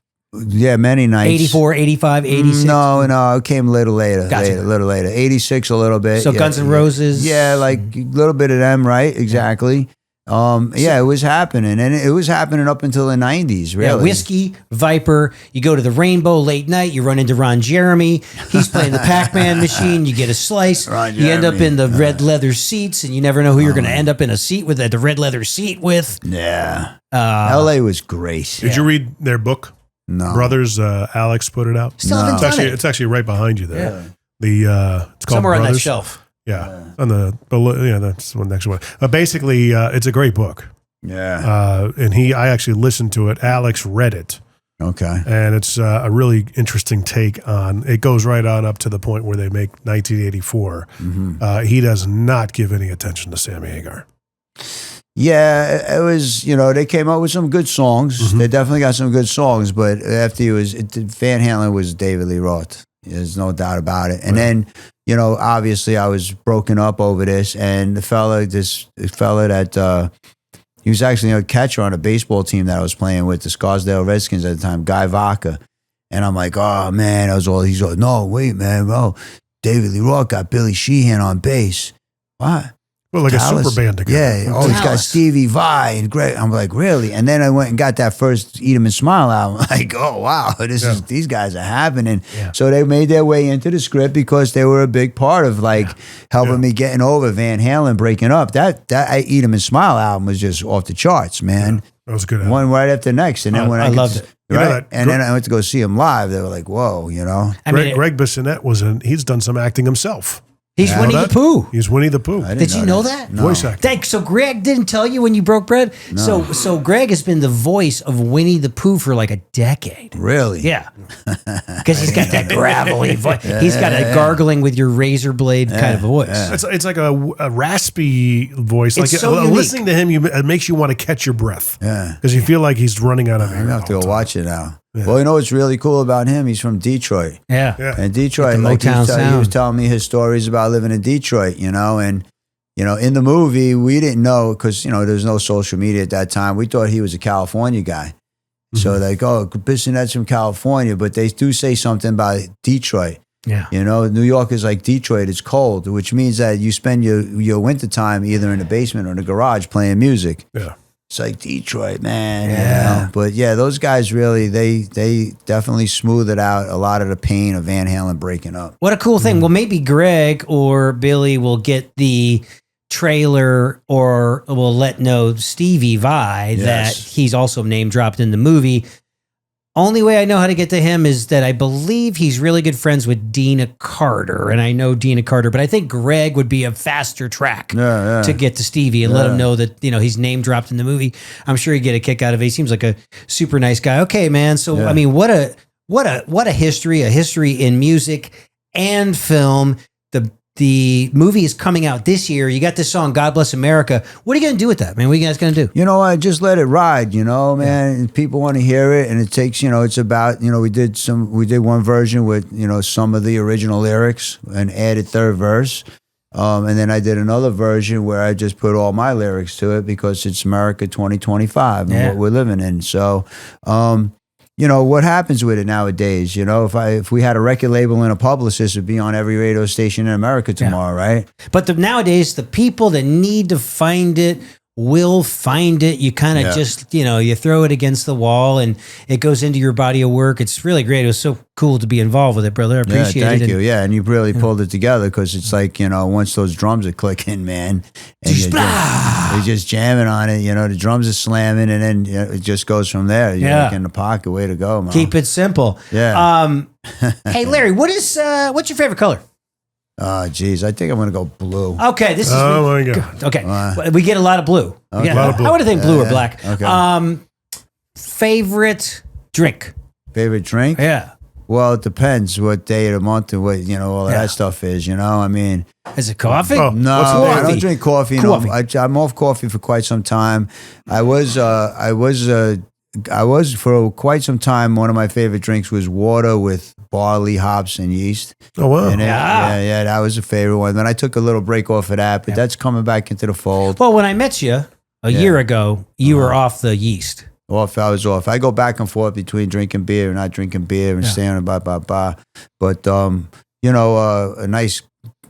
Yeah, many nights. 84, 85, 86? No, it came a little later. Gotcha. A little later. 86 a little bit. So Guns N' Roses? Yeah, like a little bit of them, right? Exactly. It was happening. And it was happening up until the 90s, really. Yeah, Whiskey, Viper, you go to the Rainbow late night, you run into Ron Jeremy, he's playing the Pac-Man machine, you get a slice, you end up in the red leather seats, and you never know who you're going to end up in a seat with, the red leather seat with. Yeah. LA was great. Did you read their book? No. Brothers, Alex put it out. Still haven't done it. It's actually right behind you there. Yeah. It's called somewhere Brothers. on that shelf. Yeah, on the that's the next one. Basically, it's a great book. Yeah, and I actually listened to it. Alex read it. Okay, and it's a really interesting take on. It goes right on up to the point where they make 1984. He does not give any attention to Sammy Hagar. Yeah, it was, they came up with some good songs. They definitely got some good songs, but after Van Halen was David Lee Roth. There's no doubt about it. And then, obviously I was broken up over this, and this fella that, he was actually a catcher on a baseball team that I was playing with, the Scarsdale Redskins at the time, Guy Vaca. And I'm like, oh man, he's like, no, wait, man, well, David Lee Roth got Billy Sheehan on bass. What? Well, like Dallas. A super band together. Yeah. Oh, he's got Stevie Vai and Greg. I'm like, really? And then I went and got that first Eat 'Em and Smile album. Like, oh wow, these guys are happening. Yeah. So they made their way into the script because they were a big part of helping me getting over Van Halen breaking up. That Eat 'Em and Smile album was just off the charts, man. Yeah, that was a good album. One right after the next, and then when I loved it. Right, and then I went to go see him live. They were like, whoa, Greg Bissonette he's done some acting himself. He's Winnie the Pooh. He's Winnie the Pooh. Did you know that? No. Voice actor. So Greg didn't tell you when you broke bread? No. So Greg has been the voice of Winnie the Pooh for like a decade. Really? Yeah. Because he's got that gravelly voice. He's got a gargling with your razor blade kind of voice. It's like a raspy voice. It's like so unique. listening to him, it makes you want to catch your breath. Yeah. Because you feel like he's running out of air. I have to go watch it now. Yeah. Well, what's really cool about him? He's from Detroit. Yeah. And Detroit, he was telling me his stories about living in Detroit, and, in the movie, we didn't know because, there's no social media at that time. We thought he was a California guy. So Bissonette's from California, but they do say something about Detroit. Yeah. New York is like Detroit. It's cold, which means that you spend your winter time either in the basement or in the garage playing music. Yeah. It's like Detroit, man. You know? But yeah, those guys really, they definitely smoothed out a lot of the pain of Van Halen breaking up. What a cool thing. Well, maybe Greg or Billy will get the trailer or will let know Stevie Vai that he's also name dropped in the movie. Only way I know how to get to him is that I believe he's really good friends with Dina Carter, and I know Dina Carter, but I think Greg would be a faster track to get to Stevie and let him know that, you know, he's name dropped in the movie. I'm sure he'd get a kick out of it. He seems like a super nice guy. Okay, man. So I mean, what a history in music and film. The movie is coming out this year. You got this song, God Bless America. What are you going to do with that, man? What are you guys going to do? You know, I just let it ride, you know, man. And people want to hear it. And it takes, you know, it's about, you know, we did one version with, you know, some of the original lyrics and added third verse. And then I did another version where I just put all my lyrics to it because it's America 2025 and what we're living in. So, you know, what happens with it nowadays? You know, if we had a record label and a publicist, it'd be on every radio station in America tomorrow, right? But nowadays, the people that need to find it will find it. You kind of just, you know, you throw it against the wall and it goes into your body of work. It's really great. It was so cool to be involved with it, brother. I appreciate it. Thank you. Yeah, and you really pulled it together because it's like, you know, once those drums are clicking, man, and you're just jamming on it, you know, the drums are slamming and then it just goes from there. You're like in the pocket, way to go, man. Keep it simple. Yeah. Hey, Larry, what's your favorite color? Oh, geez. I think I'm going to go blue. Okay. This is. Oh, my God. Okay. We get a lot of blue. Okay. A lot of blue. I would think blue or black. Okay. Favorite drink? Favorite drink? Yeah. Well, it depends what day of the month and what, you know, all of that stuff is, you know? I mean. Is it coffee? No, I don't drink coffee. No, I'm off coffee for quite some time. I was for quite some time, one of my favorite drinks was water with barley, hops, and yeast. Oh, wow. And that was a favorite one. Then I took a little break off of that, but that's coming back into the fold. Well, when I met you a year ago, you were off the yeast. I was off. I go back and forth between drinking beer and not drinking beer and staying on But, you know, a nice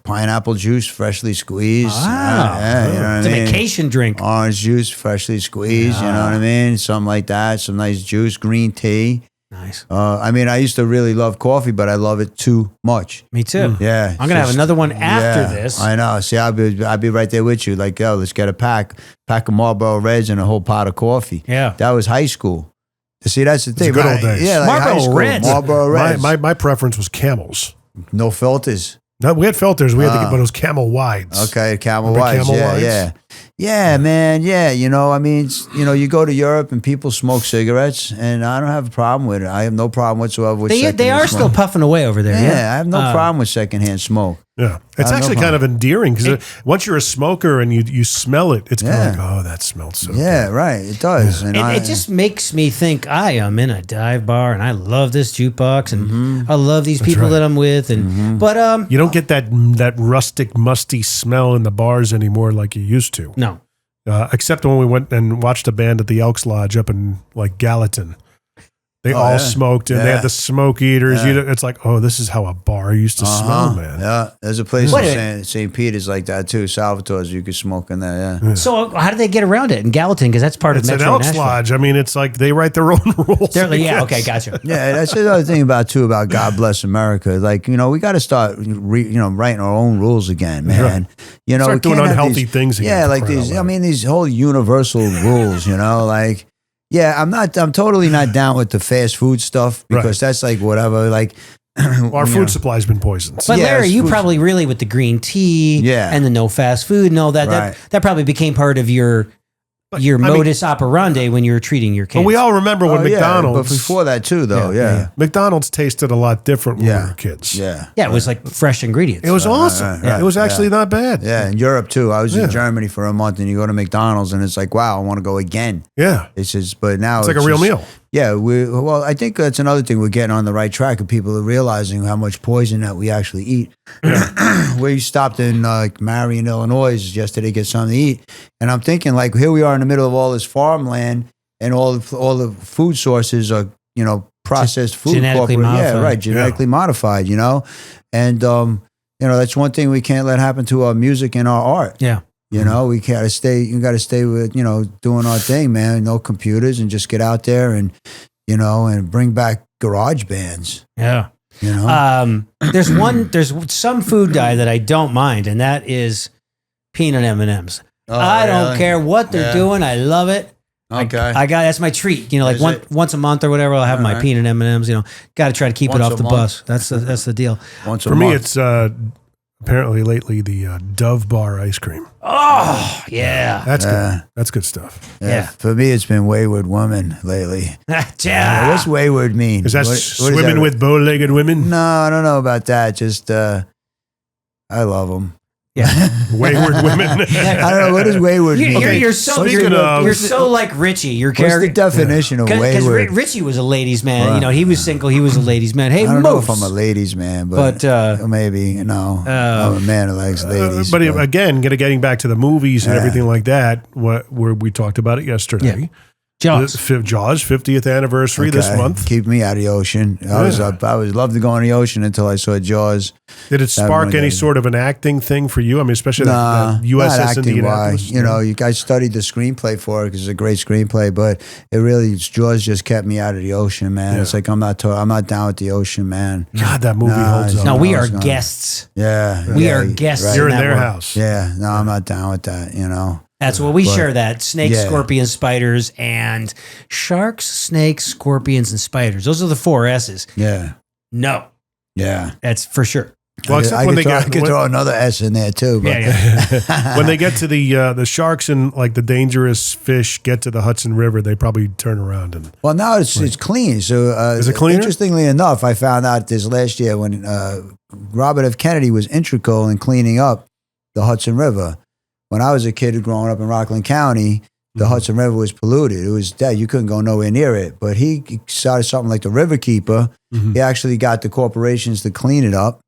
pineapple juice, freshly squeezed. Wow. You know what it's I mean? A vacation drink. Orange juice, freshly squeezed. You know what I mean? Something like that. Some nice juice, green tea. Nice. I mean, I used to really love coffee, but I love it too much. Me too. Yeah. I'm gonna have another one after this. I know. See, I'll be right there with you. Like, yo, let's get a pack of Marlboro Reds and a whole pot of coffee. Yeah. That was high school. See, that's the thing. Good old days. Yeah, like Marlboro Reds. My preference was Camels. No filters. No, we had filters. We had to get, but it was Camel Wides. Okay, Camel Wides. Yeah, man. Yeah, you know, I mean, you know, you go to Europe and people smoke cigarettes, and I don't have a problem with it. I have no problem whatsoever with secondhand They are smoke. still puffing away over there. Yeah, I have no problem with secondhand smoke. Yeah, it's actually kind of endearing because once you're a smoker and you smell it, it's kind of like, oh, that smells so good. Right, it does. Yeah. And it just makes me think I am in a dive bar and I love this jukebox and I love these people that I'm with. And but you don't get that rustic, musty smell in the bars anymore like you used to. No, except when we went and watched a band at the Elks Lodge up in like Gallatin. They all smoked, and they had the smoke eaters. It's like, oh, this is how a bar used to smell, man. Yeah, there's a place in St. Peter's like that too. Salvatore's, you could smoke in there. So how do they get around it in Gallatin? Because that's part of Metro an Elks Nashville. Lodge. I mean, it's like they write their own rules. Okay, gotcha. Yeah, that's another thing about God Bless America. Like, you know, we got to start, writing our own rules again, man. Right. You know, start doing unhealthy things again. Yeah, like these. I mean, these whole universal rules. You know, like. Yeah, I'm totally not down with the fast food stuff because that's like whatever. Like our food supply's been poisoned. But Larry, you probably really with the green tea and the no fast food and all that, that probably became part of your modus operandi when you were treating your kids. But we all remember when McDonald's. But before that too, though, McDonald's tasted a lot different when we were kids. Yeah, it was like fresh ingredients. It was awesome. It was actually not bad. Yeah, in Europe too. I was in Germany for a month, and you go to McDonald's, and it's like, wow, I want to go again. Yeah, it's just, but now it's like a real meal. Yeah, well, I think that's another thing. We're getting on the right track, and people are realizing how much poison that we actually eat. We stopped in like Marion, Illinois yesterday to get something to eat, and I'm thinking like, here we are in the middle of all this farmland, and all the food sources are processed food, genetically modified. Genetically modified. And that's one thing we can't let happen to our music and our art. Yeah. You know, we gotta stay. You gotta stay with doing our thing, man. No computers, and just get out there and and bring back garage bands. Yeah. There's some food dye that I don't mind, and that is peanut M&Ms. I don't care what they're doing. I love it. Okay. That's my treat. Like once a month or whatever, I'll have my peanut M&Ms. Got to try to keep it off the bus. That's the deal. For me, it's apparently lately the Dove Bar ice cream. Oh yeah, that's good. That's good stuff. Yeah. For me, it's been Wayward Woman lately. What's wayward mean? Is that swimming with bow-legged women? No, I don't know about that. Just I love them. Yeah, wayward women. I don't know, what does wayward mean. You're so like Richie. Your character. What's the definition of wayward? Because Richie was a ladies' man. Right. He was single. He was a ladies' man. Hey, I don't know if I'm a ladies' man, but maybe I'm a man who likes ladies. But again, getting back to the movies and everything like that, where we talked about it yesterday. Yeah. Jaws 50th anniversary this month. Keep me out of the ocean. I was loved to go on the ocean until I saw Jaws. Did it spark any sort of an acting thing for you? I mean, especially that USS Indianapolis. You guys studied the screenplay for it because it's a great screenplay, but Jaws just kept me out of the ocean, man. Yeah. It's like I'm not down with the ocean, man. God, that movie holds up. No, we are guests. Yeah, we are guests. Right. You're in their house. Yeah, no, I'm not down with that. That's what we share that. Snakes, scorpions, spiders, and sharks, snakes, scorpions, and spiders. Those are the 4 S's. Yeah. No. Yeah. That's for sure. Well, except I could throw another S in there too. But. Yeah. When they get to the sharks and like the dangerous fish get to the Hudson River, they probably turn around and. Well, now it's clean. So is it cleaner? Interestingly enough, I found out this last year when Robert F. Kennedy was integral in cleaning up the Hudson River. When I was a kid growing up in Rockland County, the Hudson River was polluted. It was dead. You couldn't go nowhere near it. But he started something like the River Keeper. He actually got the corporations to clean it up.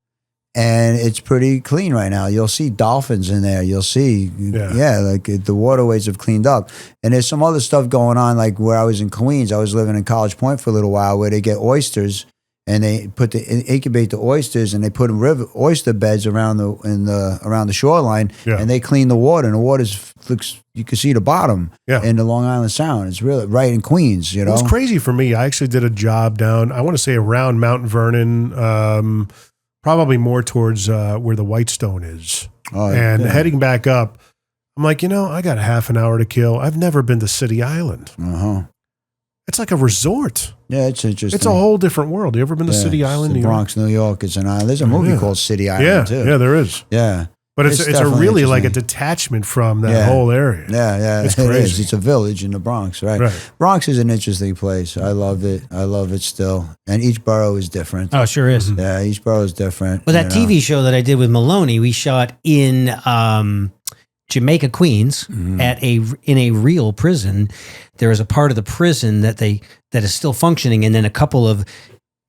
And it's pretty clean right now. You'll see dolphins in there. You'll see, like the waterways have cleaned up. And there's some other stuff going on, like where I was in Queens. I was living in College Point for a little while, where they get oysters. And they incubate the oysters, and they put oyster beds around the shoreline, and they clean the water. And the water looks, you can see the bottom in the Long Island Sound. It's really right in Queens. It was crazy for me. I actually did a job down, I want to say around Mount Vernon, probably more towards where the Whitestone is. Heading back up, I'm like, I got a half an hour to kill. I've never been to City Island. It's like a resort. Yeah, it's interesting. It's a whole different world. You ever been to City Island, New York? Bronx, New York is an island. There's a movie called City Island, too. Yeah, there is. Yeah. But it's a really like a detachment from that whole area. Yeah. It's crazy. It is. It's a village in the Bronx, right? Bronx is an interesting place. I love it. I love it still. And each borough is different. Oh, sure is. Yeah, each borough is different. Well, that TV show that I did with Maloney, we shot in Jamaica, Queens, in a real prison. There is a part of the prison that is still functioning, and then a couple of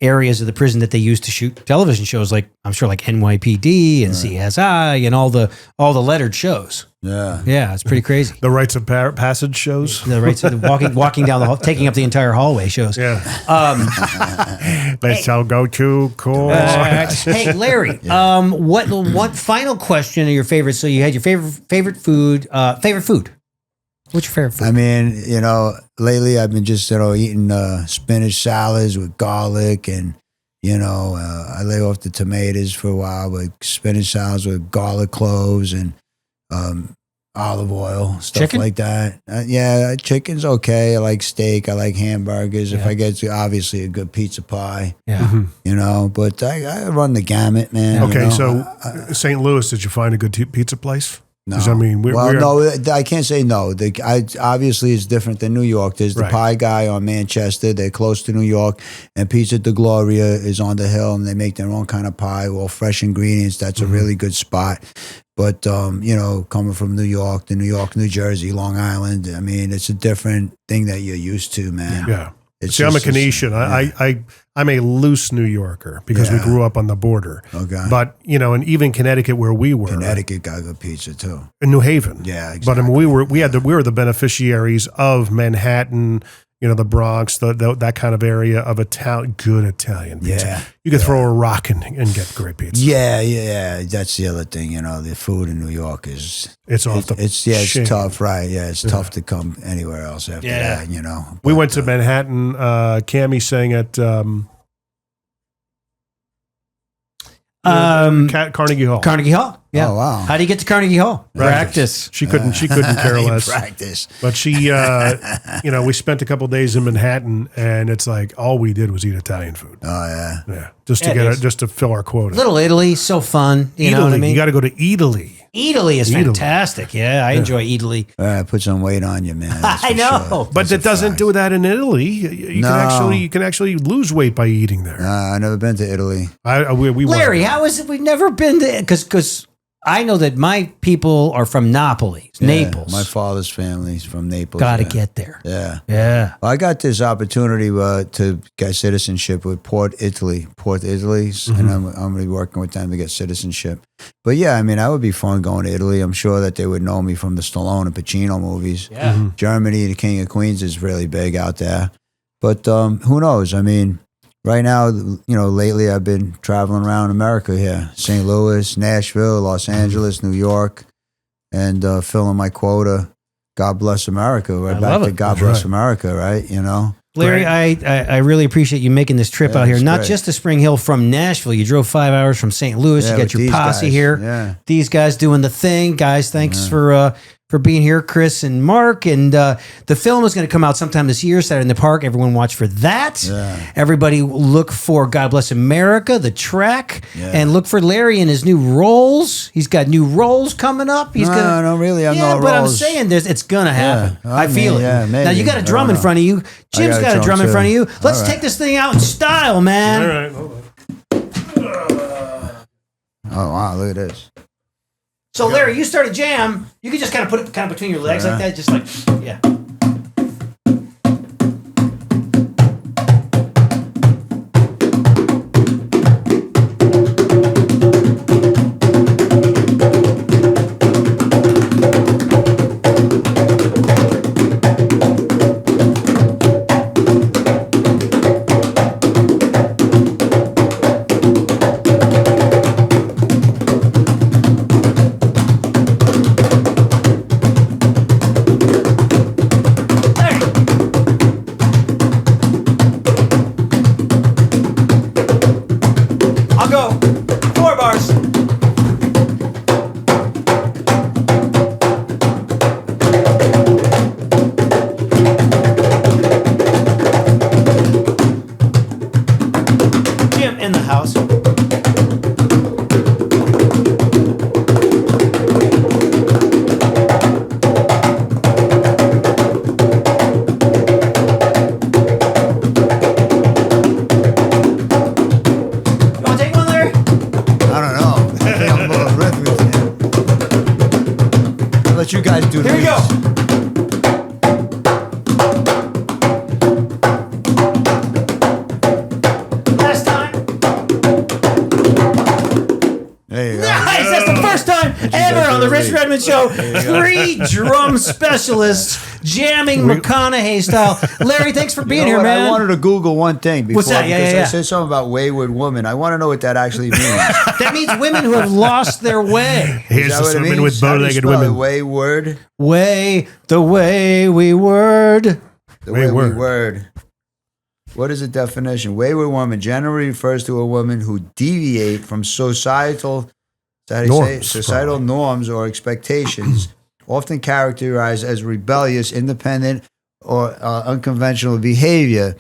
areas of the prison that they use to shoot television shows, like I'm sure like NYPD and CSI and all the lettered shows. Yeah, it's pretty crazy. The Rites of Passage shows. The Rites of walking down the hall, taking up the entire hallway shows. Yeah. They shall go to court. Hey, Larry. What final question are your favorites? So you had your favorite food. What's your favorite food? I mean, lately I've been just, eating spinach salads with garlic and, I lay off the tomatoes for a while, but spinach salads with garlic cloves and olive oil, stuff like that. Chicken's okay. I like steak. I like hamburgers. If I get obviously a good pizza pie, but I run the gamut, man. Okay, so St. Louis, did you find a good pizza place? No. I mean, no, I can't say no. Obviously, it's different than New York. There's the Pie Guy on Manchester. They're close to New York. And Pizza de Gloria is on the hill, and they make their own kind of pie, all fresh ingredients. That's a really good spot. But, coming from New York to New Jersey, Long Island, I mean, it's a different thing that you're used to, man. Yeah. See, I'm a Canadian. I'm a loose New Yorker because we grew up on the border. Okay. But, and even Connecticut where we were. Connecticut got good pizza too. In New Haven. Yeah, exactly. But we were the beneficiaries of Manhattan the Bronx, that kind of area of good Italian pizza. Yeah. You could throw a rock and get great pizza. Yeah. That's the other thing. The food in New York is it's off the it's tough, right? Yeah, it's tough to come anywhere else after that. We went to Manhattan. Cammie sang at Carnegie Hall. Carnegie Hall. Yeah. Oh, wow. How do you get to Carnegie Hall? Practice. She couldn't care less. Practice. But she, we spent a couple days in Manhattan, and it's like all we did was eat Italian food. Oh yeah. Yeah. Just to fill our quota. Little Italy, so fun. You know what I mean? You got to go to Italy. Italy is fantastic. Yeah, I enjoy Italy. Put some weight on you, man. I know. Sure. But it doesn't do that in Italy. You can actually lose weight by eating there. I've never been to Italy. Larry, how is it we've never been to? Because I know that my people are from Naples. My father's family's from Naples. Got to get there. Yeah. Yeah. Well, I got this opportunity to get citizenship with Port Italy, and I'm going to be working with them to get citizenship. But yeah, I mean, that would be fun going to Italy. I'm sure that they would know me from the Stallone and Pacino movies. Yeah. Germany, the King of Queens is really big out there. But who knows? I mean, right now, lately I've been traveling around America here. St. Louis, Nashville, Los Angeles, New York, and filling my quota. God bless America. We're back to God bless America, right? Larry, I really appreciate you making this trip out here. Not just to Spring Hill from Nashville. You drove 5 hours from St. Louis. You got your posse here. Yeah. These guys doing the thing. Guys, thanks for being here, Chris and Mark. And the film is going to come out sometime this year, Saturday in the Park. Everyone watch for that. Yeah. Everybody look for God Bless America, the track, and look for Larry in his new roles. He's got new roles coming up. No, really, I'm not but roles. I'm saying it's going to happen. Yeah. I feel it. Yeah, maybe. Now, you got a drum in front of you. Jim's got a drum in front of you. Let's take this thing out in style, man. All right, hold on. Oh, wow, look at this. So, Larry, you start a jam. You can just kind of put it kind of between your legs like that, just like, yeah. You guys do Here we go. Last time. There you go. Nice. That's the first time ever on the Rich Redmond Show. 3 drum specialists jamming McConaughey style. Larry, thanks for being here, man. I wanted to Google one thing before. What's that? Because I said something about wayward woman. I want to know what that actually means. That means women who have lost their way. Here's the sermon with bow-legged women. Wayward. The way we word. The way we word. What is the definition? Wayward woman generally refers to a woman who deviate from societal norms or expectations, often characterized as rebellious, independent, or unconventional behavior.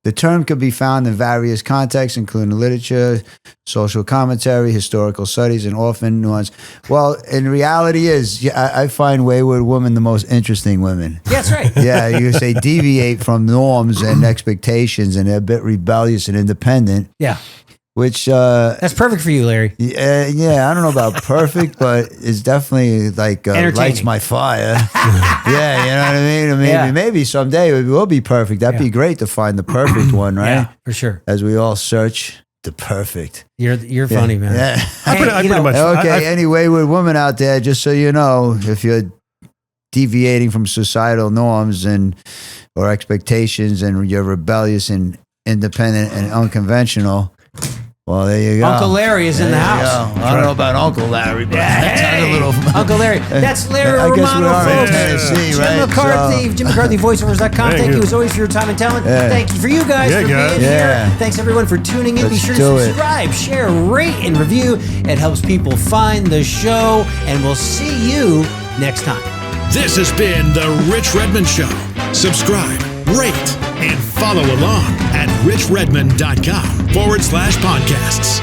The term could be found in various contexts, including literature, social commentary, historical studies, and often nuanced. Well, in reality I find wayward women the most interesting women. That's right. Yeah, you say deviate from norms and expectations, and they're a bit rebellious and independent. Yeah. Which that's perfect for you, Larry. Yeah, I don't know about perfect, but it's definitely like lights my fire. Yeah, you know what I mean? Maybe someday it will be perfect. That'd be great to find the perfect one, right? Yeah, for sure. As we all search the perfect. You're funny, man. Yeah. I pretty much. Okay, any wayward woman out there, just so you know, if you're deviating from societal norms or expectations, and you're rebellious and independent and unconventional. Well, there you go. Uncle Larry is in the house. I don't know about Uncle Larry, but that's a little. Uncle Larry. That's Larry I guess Romano, we are in folks. Tennessee, Jim right? McCarthy, Jim McCarthy, voiceovers.com. Thank you as always for your time and talent. Yeah. Thank you for you guys for being here. Thanks everyone for tuning in. Be sure to subscribe, share, rate, and review. It helps people find the show, and we'll see you next time. This has been The Rich Redmond Show. Subscribe, rate, and follow along at richredmond.com/podcasts.